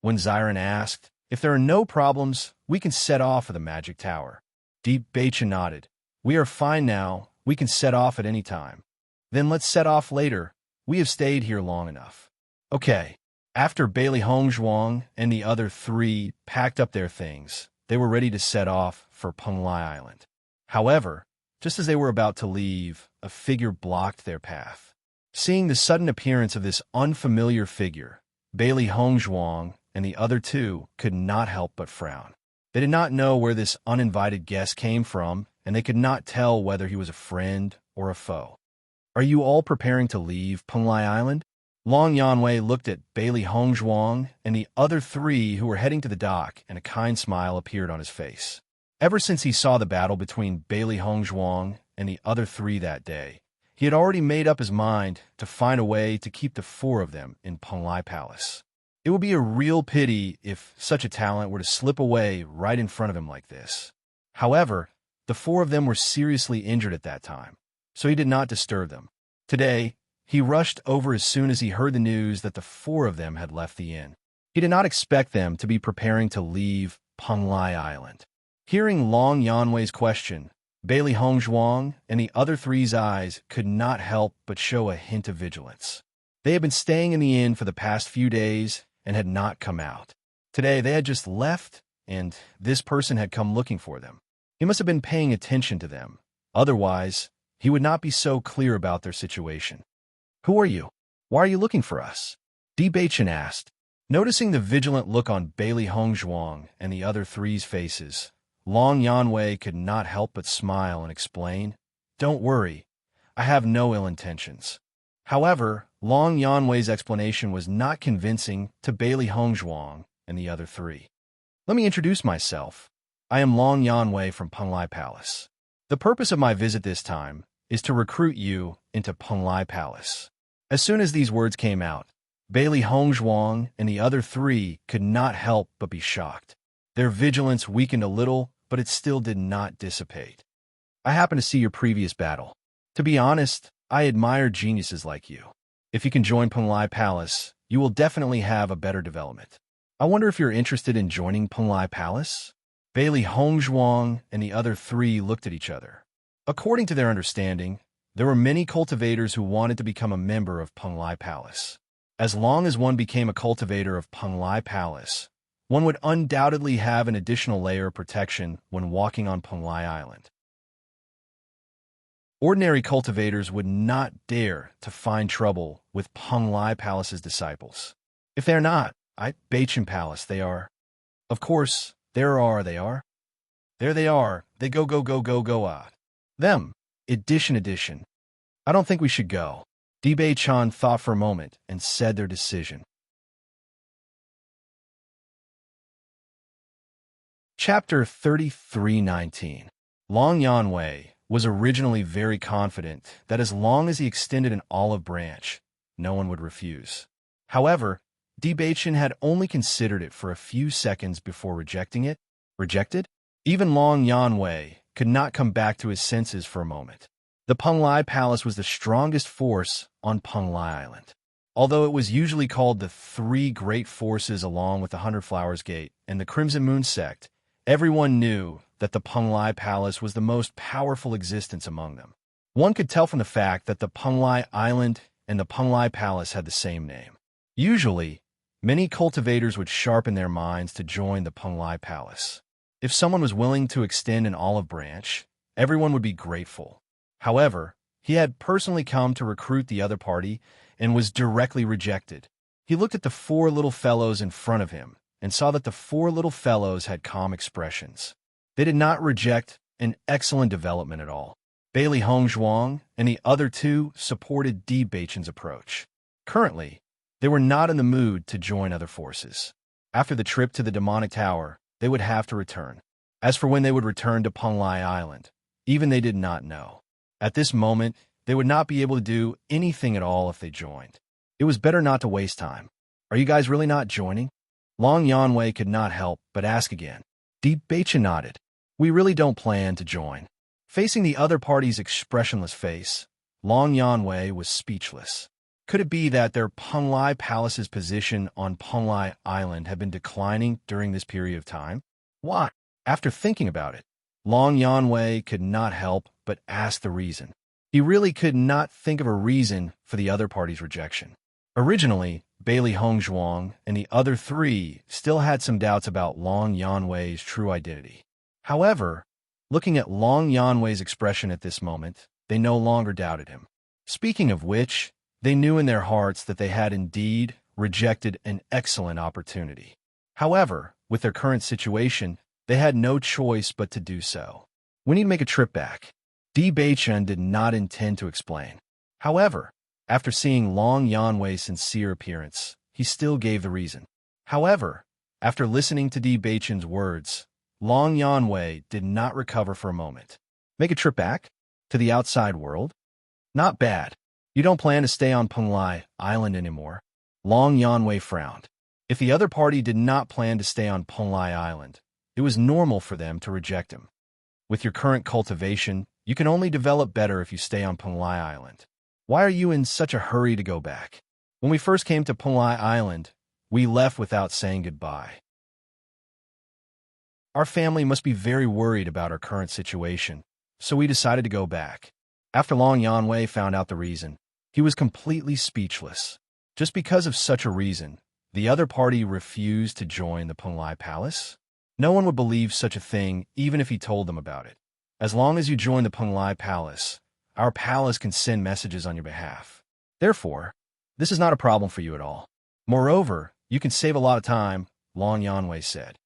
When Xiren asked, if there are no problems, we can set off for the Magic Tower. Deep Beichun nodded. We are fine now. We can set off at any time. Then let's set off later. We have stayed here long enough. Okay. After Bailey Hongzhuang and the other three packed up their things, they were ready to set off for Penglai Island. However, just as they were about to leave, a figure blocked their path. Seeing the sudden appearance of this unfamiliar figure, Bailey Hongzhuang and the other two could not help but frown. They did not know where this uninvited guest came from, and they could not tell whether he was a friend or a foe. Are you all preparing to leave Penglai Island? Long Yanwei looked at Bailey Hongzhuang and the other three who were heading to the dock, and a kind smile appeared on his face. Ever since he saw the battle between Bailey Hongzhuang and the other three that day, he had already made up his mind to find a way to keep the four of them in Penglai Palace. It would be a real pity if such a talent were to slip away right in front of him like this. However, the four of them were seriously injured at that time, so he did not disturb them. Today, he rushed over as soon as he heard the news that the four of them had left the inn. He did not expect them to be preparing to leave Penglai Island. Hearing Long Yanwei's question, Bailey Hongzhuang and the other three's eyes could not help but show a hint of vigilance. They had been staying in the inn for the past few days and had not come out. Today they had just left, and this person had come looking for them. He must have been paying attention to them. Otherwise, he would not be so clear about their situation. Who are you? Why are you looking for us? Di Beichen asked. Noticing the vigilant look on Bailey Hongzhuang and the other three's faces, Long Yanwei could not help but smile and explain, Don't worry, I have no ill intentions. However, Long Yanwei's explanation was not convincing to Bailey Hongzhuang and the other three. Let me introduce myself. I am Long Yanwei from Penglai Palace. The purpose of my visit this time is to recruit you into Penglai Palace. As soon as these words came out, Bailey Hongzhuang and the other three could not help but be shocked. Their vigilance weakened a little, but it still did not dissipate. I happened to see your previous battle. To be honest, I admire geniuses like you. If you can join Penglai Palace, you will definitely have a better development. I wonder if you're interested in joining Penglai Palace? Bailey Hongzhuang and the other three looked at each other. According to their understanding, there were many cultivators who wanted to become a member of Penglai Palace. As long as one became a cultivator of Penglai Palace, one would undoubtedly have an additional layer of protection when walking on Penglai Island. Ordinary cultivators would not dare to find trouble with Penglai Palace's disciples. If they're not, Beichen Palace, they are. Of course, there they are. There they are. They go. Them. Edition. I don't think we should go. Dibei Chan thought for a moment and said their decision. Chapter 33:19. Long Yanwei was originally very confident that as long as he extended an olive branch, no one would refuse. However, Di Beichen had only considered it for a few seconds before rejecting it. Rejected? Even Long Yanwei could not come back to his senses for a moment. The Penglai Palace was the strongest force on Penglai Island. Although it was usually called the Three Great Forces along with the Hundred Flowers Gate and the Crimson Moon Sect, everyone knew that the Penglai Palace was the most powerful existence among them. One could tell from the fact that the Penglai Island and the Penglai Palace had the same name. Usually, many cultivators would sharpen their minds to join the Penglai Palace. If someone was willing to extend an olive branch, everyone would be grateful. However, he had personally come to recruit the other party and was directly rejected. He looked at the four little fellows in front of him and saw that the four little fellows had calm expressions. They did not reject an excellent development at all. Bailey Hongzhuang and the other two supported Bewitching's approach. Currently, they were not in the mood to join other forces. After the trip to the demonic tower, they would have to return. As for when they would return to Penglai Island, even they did not know. At this moment, they would not be able to do anything at all if they joined. It was better not to waste time. Are you guys really not joining? Long Yanwei could not help but ask again. Bewitching nodded. We really don't plan to join. Facing the other party's expressionless face, Long Yanwei was speechless. Could it be that their Penglai Palace's position on Penglai Island had been declining during this period of time? Why? After thinking about it, Long Yanwei could not help but ask the reason. He really could not think of a reason for the other party's rejection. Originally, Bailey Hongzhuang and the other three still had some doubts about Long Yanwei's true identity. However, looking at Long Yanwei's expression at this moment, they no longer doubted him. Speaking of which, they knew in their hearts that they had indeed rejected an excellent opportunity. However, with their current situation, they had no choice but to do so. We need to make a trip back. Bewitching did not intend to explain. However, after seeing Long Yanwei's sincere appearance, he still gave the reason. However, after listening to Bewitching's words, Long Yanwei did not recover for a moment. Make a trip back? To the outside world? Not bad. You don't plan to stay on Penglai Island anymore. Long Yanwei frowned. If the other party did not plan to stay on Penglai Island, it was normal for them to reject him. With your current cultivation, you can only develop better if you stay on Penglai Island. Why are you in such a hurry to go back? When we first came to Penglai Island, we left without saying goodbye. Our family must be very worried about our current situation, so we decided to go back. After Long Yanwei found out the reason, he was completely speechless. Just because of such a reason, the other party refused to join the Penglai Palace? No one would believe such a thing even if he told them about it. As long as you join the Penglai Palace, our palace can send messages on your behalf. Therefore, this is not a problem for you at all. Moreover, you can save a lot of time, Long Yanwei said.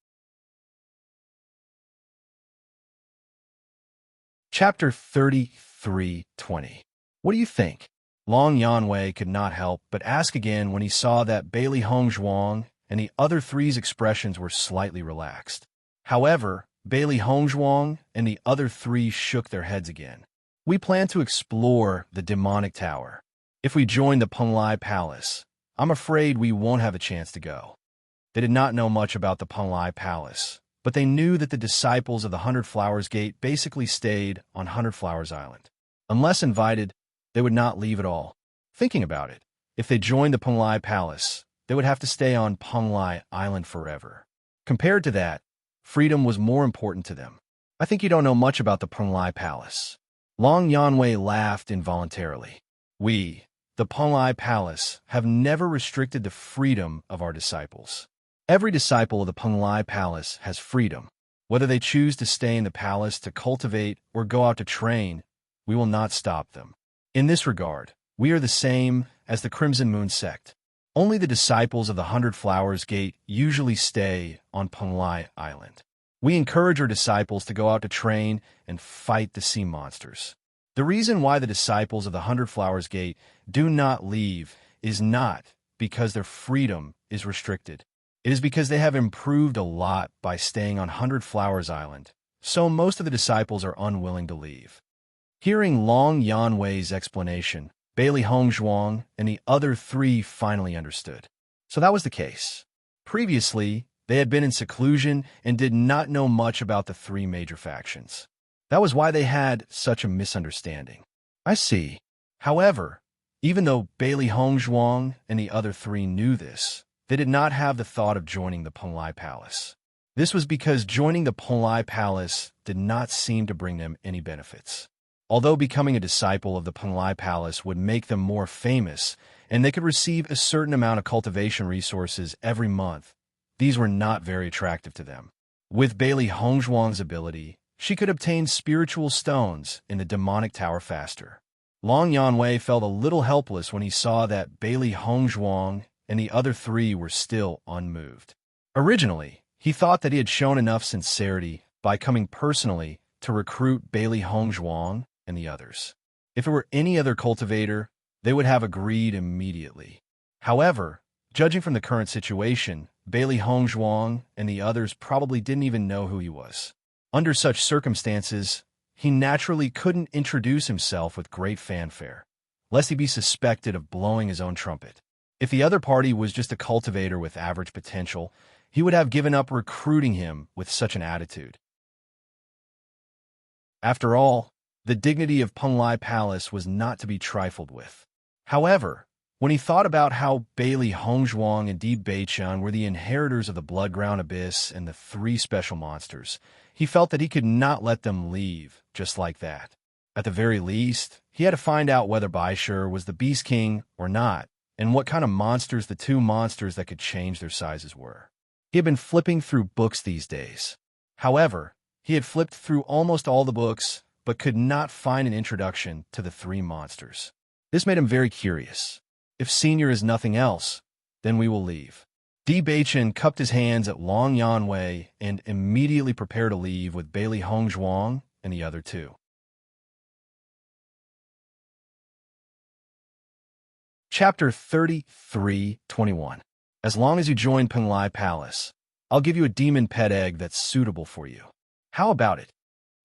Chapter 33:20. What do you think? Long Yanwei could not help but ask again when he saw that Bailey Hongzhuang and the other three's expressions were slightly relaxed. However, Bailey Hongzhuang and the other three shook their heads again. We plan to explore the demonic tower. If we join the Penglai Palace, I'm afraid we won't have a chance to go. They did not know much about the Penglai Palace, but they knew that the disciples of the Hundred Flowers Gate basically stayed on Hundred Flowers Island. Unless invited, they would not leave at all. Thinking about it, if they joined the Penglai Palace, they would have to stay on Penglai Island forever. Compared to that, freedom was more important to them. I think you don't know much about the Penglai Palace. Long Yanwei laughed involuntarily. We, the Penglai Palace, have never restricted the freedom of our disciples. Every disciple of the Penglai Palace has freedom. Whether they choose to stay in the palace to cultivate or go out to train, we will not stop them. In this regard, we are the same as the Crimson Moon sect. Only the disciples of the Hundred Flowers Gate usually stay on Penglai Island. We encourage our disciples to go out to train and fight the sea monsters. The reason why the disciples of the Hundred Flowers Gate do not leave is not because their freedom is restricted. It is because they have improved a lot by staying on Hundred Flowers Island, so most of the disciples are unwilling to leave. Hearing Long Yanwei's explanation, Bailey Hongzhuang and the other three finally understood. So that was the case. Previously, they had been in seclusion and did not know much about the three major factions. That was why they had such a misunderstanding. I see. However, even though Bailey Hongzhuang and the other three knew this, they did not have the thought of joining the Penglai Palace. This was because joining the Penglai Palace did not seem to bring them any benefits. Although becoming a disciple of the Penglai Palace would make them more famous, and they could receive a certain amount of cultivation resources every month, these were not very attractive to them. With Bailey Hongzhuang's ability, she could obtain spiritual stones in the demonic tower faster. Long Yanwei felt a little helpless when he saw that Bailey Hongzhuang and the other three were still unmoved. Originally, he thought that he had shown enough sincerity by coming personally to recruit Bailey Hongzhuang and the others. If it were any other cultivator, they would have agreed immediately. However, judging from the current situation, Bailey Hongzhuang and the others probably didn't even know who he was. Under such circumstances, he naturally couldn't introduce himself with great fanfare, lest he be suspected of blowing his own trumpet. If the other party was just a cultivator with average potential, he would have given up recruiting him with such an attitude. After all, the dignity of Penglai Palace was not to be trifled with. However, when he thought about how Bailey Hongzhuang and Di Beichun were the inheritors of the Bloodground Abyss and the three special monsters, he felt that he could not let them leave just like that. At the very least, he had to find out whether Baishur was the Beast King or not, and what kind of monsters the two monsters that could change their sizes were. He had been flipping through books these days. However, he had flipped through almost all the books, but could not find an introduction to the three monsters. This made him very curious. If Senior is nothing else, then we will leave. Di Beichun cupped his hands at Long Yanwei and immediately prepared to leave with Bailey Hongzhuang and the other two. Chapter 33:21. As long as you join Penglai Palace, I'll give you a demon pet egg that's suitable for you. How about it?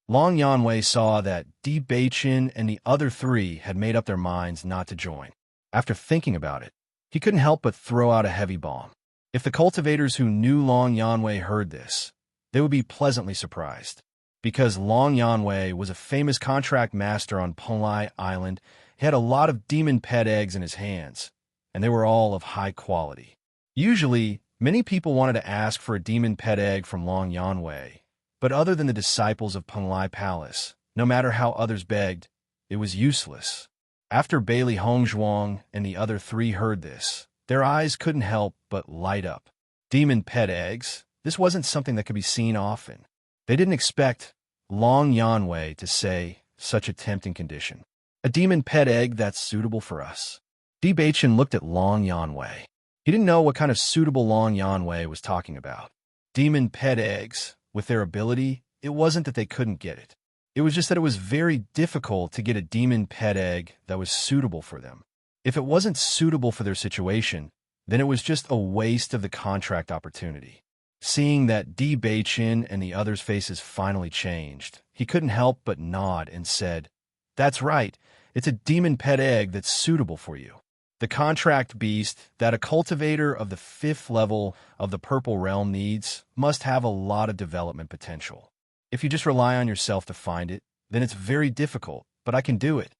Long Yanwei saw that Di Beichun and the other three had made up their minds not to join. After thinking about it, he couldn't help but throw out a heavy bomb. If the cultivators who knew Long Yanwei heard this, they would be pleasantly surprised. Because Long Yanwei was a famous contract master on Penglai Island, he had a lot of demon pet eggs in his hands, and they were all of high quality. Usually, many people wanted to ask for a demon pet egg from Long Yanwei, but other than the disciples of Penglai Palace, no matter how others begged, it was useless. After Bailey Hongzhuang and the other three heard this, their eyes couldn't help but light up. Demon pet eggs? This wasn't something that could be seen often. They didn't expect Long Yanwei to say such a tempting condition. A demon pet egg that's suitable for us. Di Beichun looked at Long Yanwei. He didn't know what kind of suitable Long Yanwei was talking about. Demon pet eggs, with their ability, it wasn't that they couldn't get it. It was just that it was very difficult to get a demon pet egg that was suitable for them. If it wasn't suitable for their situation, then it was just a waste of the contract opportunity. Seeing that Di Beichun and the others' faces finally changed, he couldn't help but nod and said, "That's right, it's a demon pet egg that's suitable for you. The contract beast that a cultivator of the 5th level of the Purple Realm needs must have a lot of development potential. If you just rely on yourself to find it, then it's very difficult, but I can do it."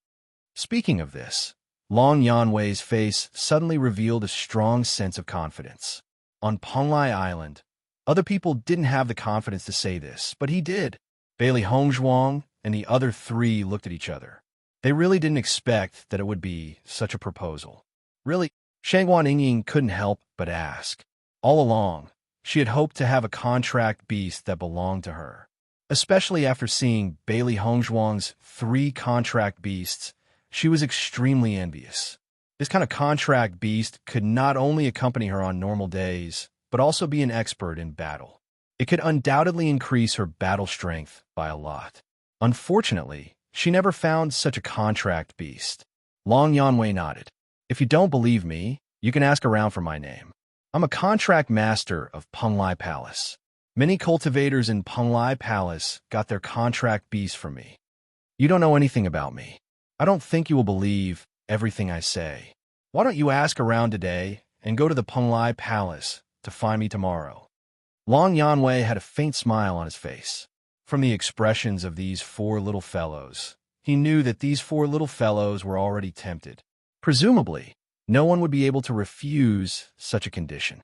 Speaking of this, Long Yanwei's face suddenly revealed a strong sense of confidence. On Penglai Island, other people didn't have the confidence to say this, but he did. Bailey Hongzhuang and the other three looked at each other. They really didn't expect that it would be such a proposal. Really, Shangguan Yingying couldn't help but ask. All along, she had hoped to have a contract beast that belonged to her. Especially after seeing Bailey Hongzhuang's 3 contract beasts, she was extremely envious. This kind of contract beast could not only accompany her on normal days, but also be an expert in battle. It could undoubtedly increase her battle strength by a lot. Unfortunately, she never found such a contract beast. Long Yanwei nodded. "If you don't believe me, you can ask around for my name. I'm a contract master of Penglai Palace. Many cultivators in Penglai Palace got their contract beasts from me. You don't know anything about me. I don't think you will believe everything I say. Why don't you ask around today and go to the Penglai Palace to find me tomorrow?" Long Yanwei had a faint smile on his face. From the expressions of these 4 little fellows, he knew that these 4 little fellows were already tempted. Presumably, no one would be able to refuse such a condition.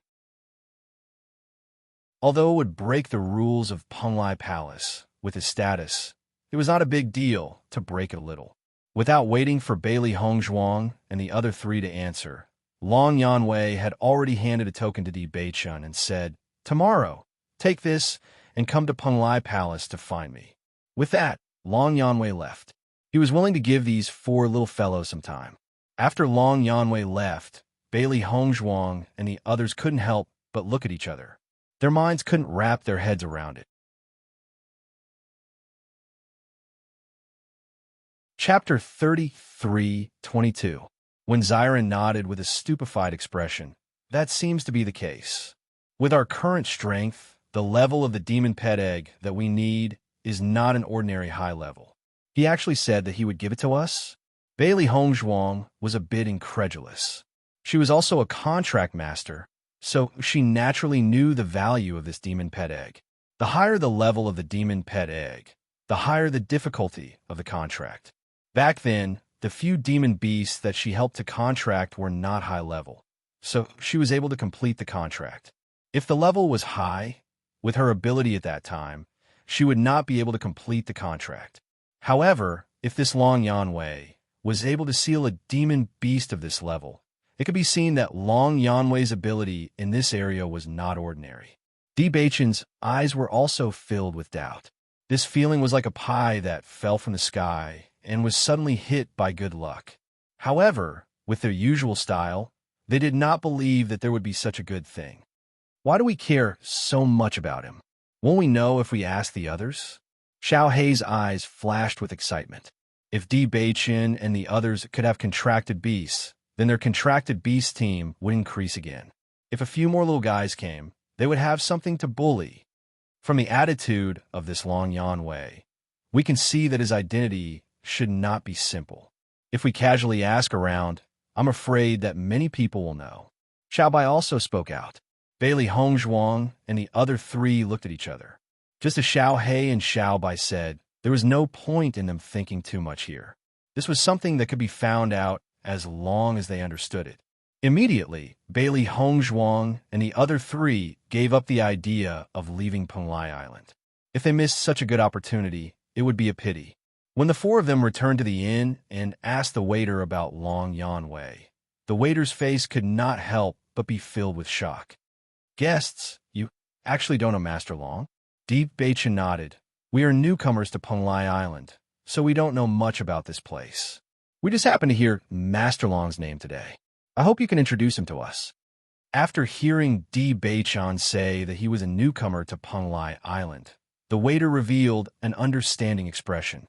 Although it would break the rules of Penglai Palace with his status, it was not a big deal to break it a little. Without waiting for Bailey Hongzhuang and the other 3 to answer, Long Yanwei had already handed a token to Di Beichun and said, "Tomorrow, take this and come to Penglai Palace to find me." With that, Long Yanwei left. He was willing to give these four little fellows some time. After Long Yanwei left, Bailey Hongzhuang and the others couldn't help but look at each other. Their minds couldn't wrap their heads around it. Chapter 33:22. When Zyron nodded with a stupefied expression, that seems to be the case. With our current strength, the level of the demon pet egg that we need is not an ordinary high level. He actually said that he would give it to us? Bailey Hongzhuang was a bit incredulous. She was also a contract master, so she naturally knew the value of this demon pet egg. The higher the level of the demon pet egg, the higher the difficulty of the contract. Back then, the few demon beasts that she helped to contract were not high level, so she was able to complete the contract. If the level was high, with her ability at that time, she would not be able to complete the contract. However, if this Long Yanwei was able to seal a demon beast of this level, it could be seen that Long Yanwei's ability in this area was not ordinary. Bewitching's eyes were also filled with doubt. This feeling was like a pie that fell from the sky and was suddenly hit by good luck. However, with their usual style, they did not believe that there would be such a good thing. Why do we care so much about him? Won't we know if we ask the others? Xiao Hei's eyes flashed with excitement. If Bewitching and the others could have contracted beasts, then their contracted beast team would increase again. If a few more little guys came, they would have something to bully. From the attitude of this Long Yanwei, we can see that his identity should not be simple. If we casually ask around, I'm afraid that many people will know. Xiaobai also spoke out. Bailey Hongzhuang and the other three looked at each other. Just as Xiao Hei and Xiaobai said, there was no point in them thinking too much here. This was something that could be found out as long as they understood it. Immediately, Bailey Hongzhuang and the other three gave up the idea of leaving Penglai Island. If they missed such a good opportunity, it would be a pity. When the four of them returned to the inn and asked the waiter about Long Yanwei, the waiter's face could not help but be filled with shock. Guests, you actually don't know Master Long? Bewitching nodded. We are newcomers to Penglai Island, so we don't know much about this place. We just happened to hear Master Long's name today. I hope you can introduce him to us. After hearing Bewitching say that he was a newcomer to Penglai Island, the waiter revealed an understanding expression.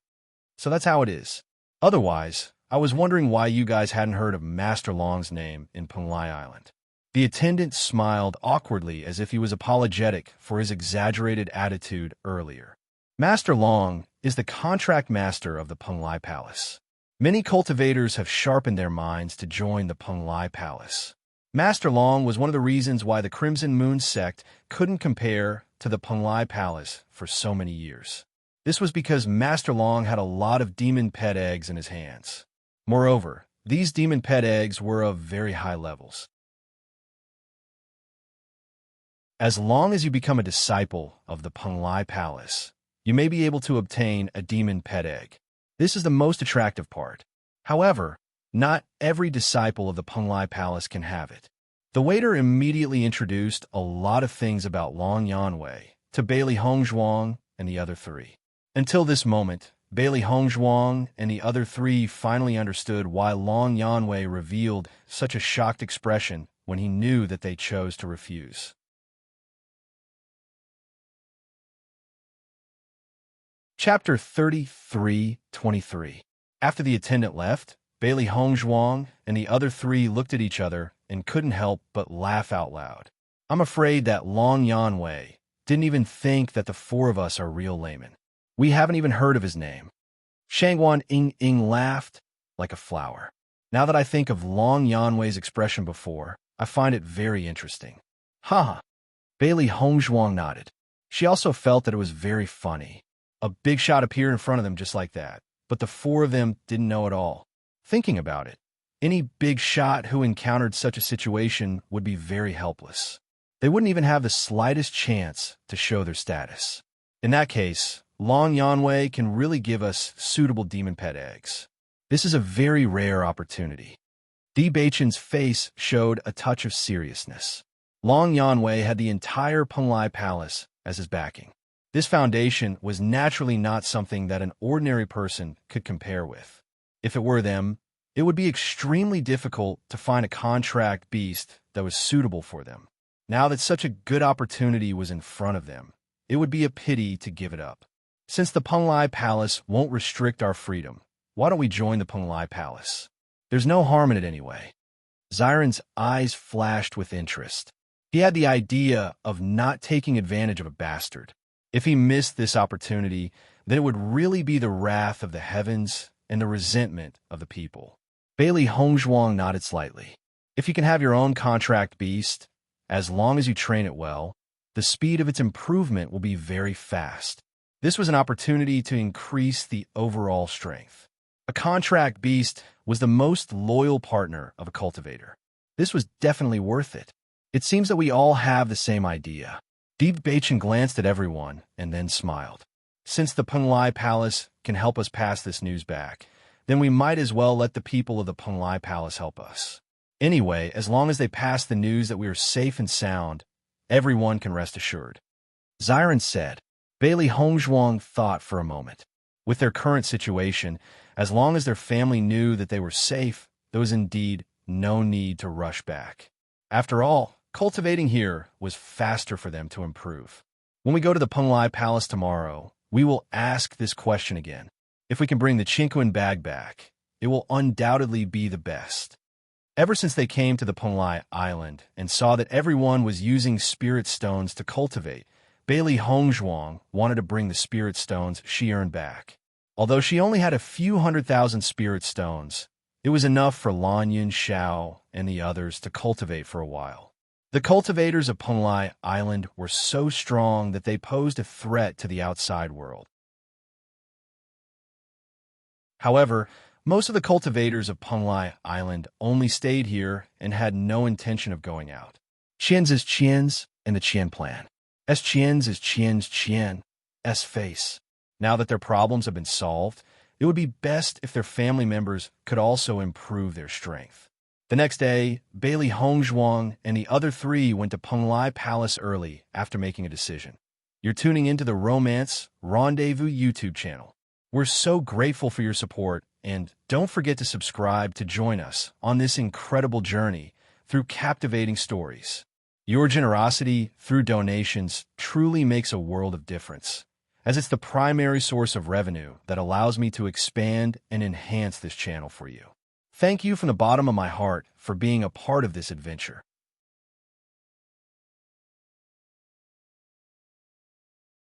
So that's how it is. Otherwise, I was wondering why you guys hadn't heard of Master Long's name in Penglai Island. The attendant smiled awkwardly as if he was apologetic for his exaggerated attitude earlier. Master Long is the contract master of the Penglai Palace. Many cultivators have sharpened their minds to join the Penglai Palace. Master Long was one of the reasons why the Crimson Moon sect couldn't compare to the Penglai Palace for so many years. This was because Master Long had a lot of demon pet eggs in his hands. Moreover, these demon pet eggs were of very high levels. As long as you become a disciple of the Penglai Palace, you may be able to obtain a demon pet egg. This is the most attractive part. However, not every disciple of the Penglai Palace can have it. The waiter immediately introduced a lot of things about Long Yanwei to Bailey Hongzhuang and the other three. Until this moment, Bailey Hongzhuang and the other three finally understood why Long Yanwei revealed such a shocked expression when he knew that they chose to refuse. Chapter 33:23. After the attendant left, Bailey Hongzhuang and the other three looked at each other and couldn't help but laugh out loud. I'm afraid that Long Yanwei didn't even think that the four of us are real laymen. We haven't even heard of his name. Shangguan Ying laughed like a flower. Now that I think of Long Yanwei's expression before, I find it very interesting. Haha. Bailey Hongzhuang nodded. She also felt that it was very funny. A big shot appeared in front of them just like that, but the four of them didn't know at all. Thinking about it, any big shot who encountered such a situation would be very helpless. They wouldn't even have the slightest chance to show their status. In that case, Long Yanwei can really give us suitable demon pet eggs. This is a very rare opportunity. Bewitching's face showed a touch of seriousness. Long Yanwei had the entire Penglai Palace as his backing. This foundation was naturally not something that an ordinary person could compare with. If it were them, it would be extremely difficult to find a contract beast that was suitable for them. Now that such a good opportunity was in front of them, it would be a pity to give it up. Since the Penglai Palace won't restrict our freedom, why don't we join the Penglai Palace? There's no harm in it anyway. Xiron's eyes flashed with interest. He had the idea of not taking advantage of a bastard. If he missed this opportunity, then it would really be the wrath of the heavens and the resentment of the people. Bailey Hongzhuang nodded slightly. If you can have your own contract beast, as long as you train it well, the speed of its improvement will be very fast. This was an opportunity to increase the overall strength. A contract beast was the most loyal partner of a cultivator. This was definitely worth it. It seems that we all have the same idea. Bewitching glanced at everyone and then smiled. Since the Penglai Palace can help us pass this news back, then we might as well let the people of the Penglai Palace help us. Anyway, as long as they pass the news that we are safe and sound, everyone can rest assured. Xiron said. Bailey Hongzhuang thought for a moment. With their current situation, as long as their family knew that they were safe, there was indeed no need to rush back. After all, cultivating here was faster for them to improve. When we go to the Penglai Palace tomorrow, we will ask this question again. If we can bring the Chinquan bag back, it will undoubtedly be the best. Ever since they came to the Penglai Island and saw that everyone was using spirit stones to cultivate, Bailey Hongzhuang wanted to bring the spirit stones she earned back. Although she only had a few 100,000 spirit stones, it was enough for Lanyan, Xiao, and the others to cultivate for a while. The cultivators of Penglai Island were so strong that they posed a threat to the outside world. However, most of the cultivators of Penglai Island only stayed here and had no intention of going out. Qian's is Qian's and the Qian plan. Qian's is Qian's Qian's face. Now that their problems have been solved, it would be best if their family members could also improve their strength. The next day, Bailey Hongzhuang and the other three went to Penglai Palace early after making a decision. You're tuning into the Romance Rendezvous YouTube channel. We're so grateful for your support, and don't forget to subscribe to join us on this incredible journey through captivating stories. Your generosity through donations truly makes a world of difference, as it's the primary source of revenue that allows me to expand and enhance this channel for you. Thank you from the bottom of my heart for being a part of this adventure.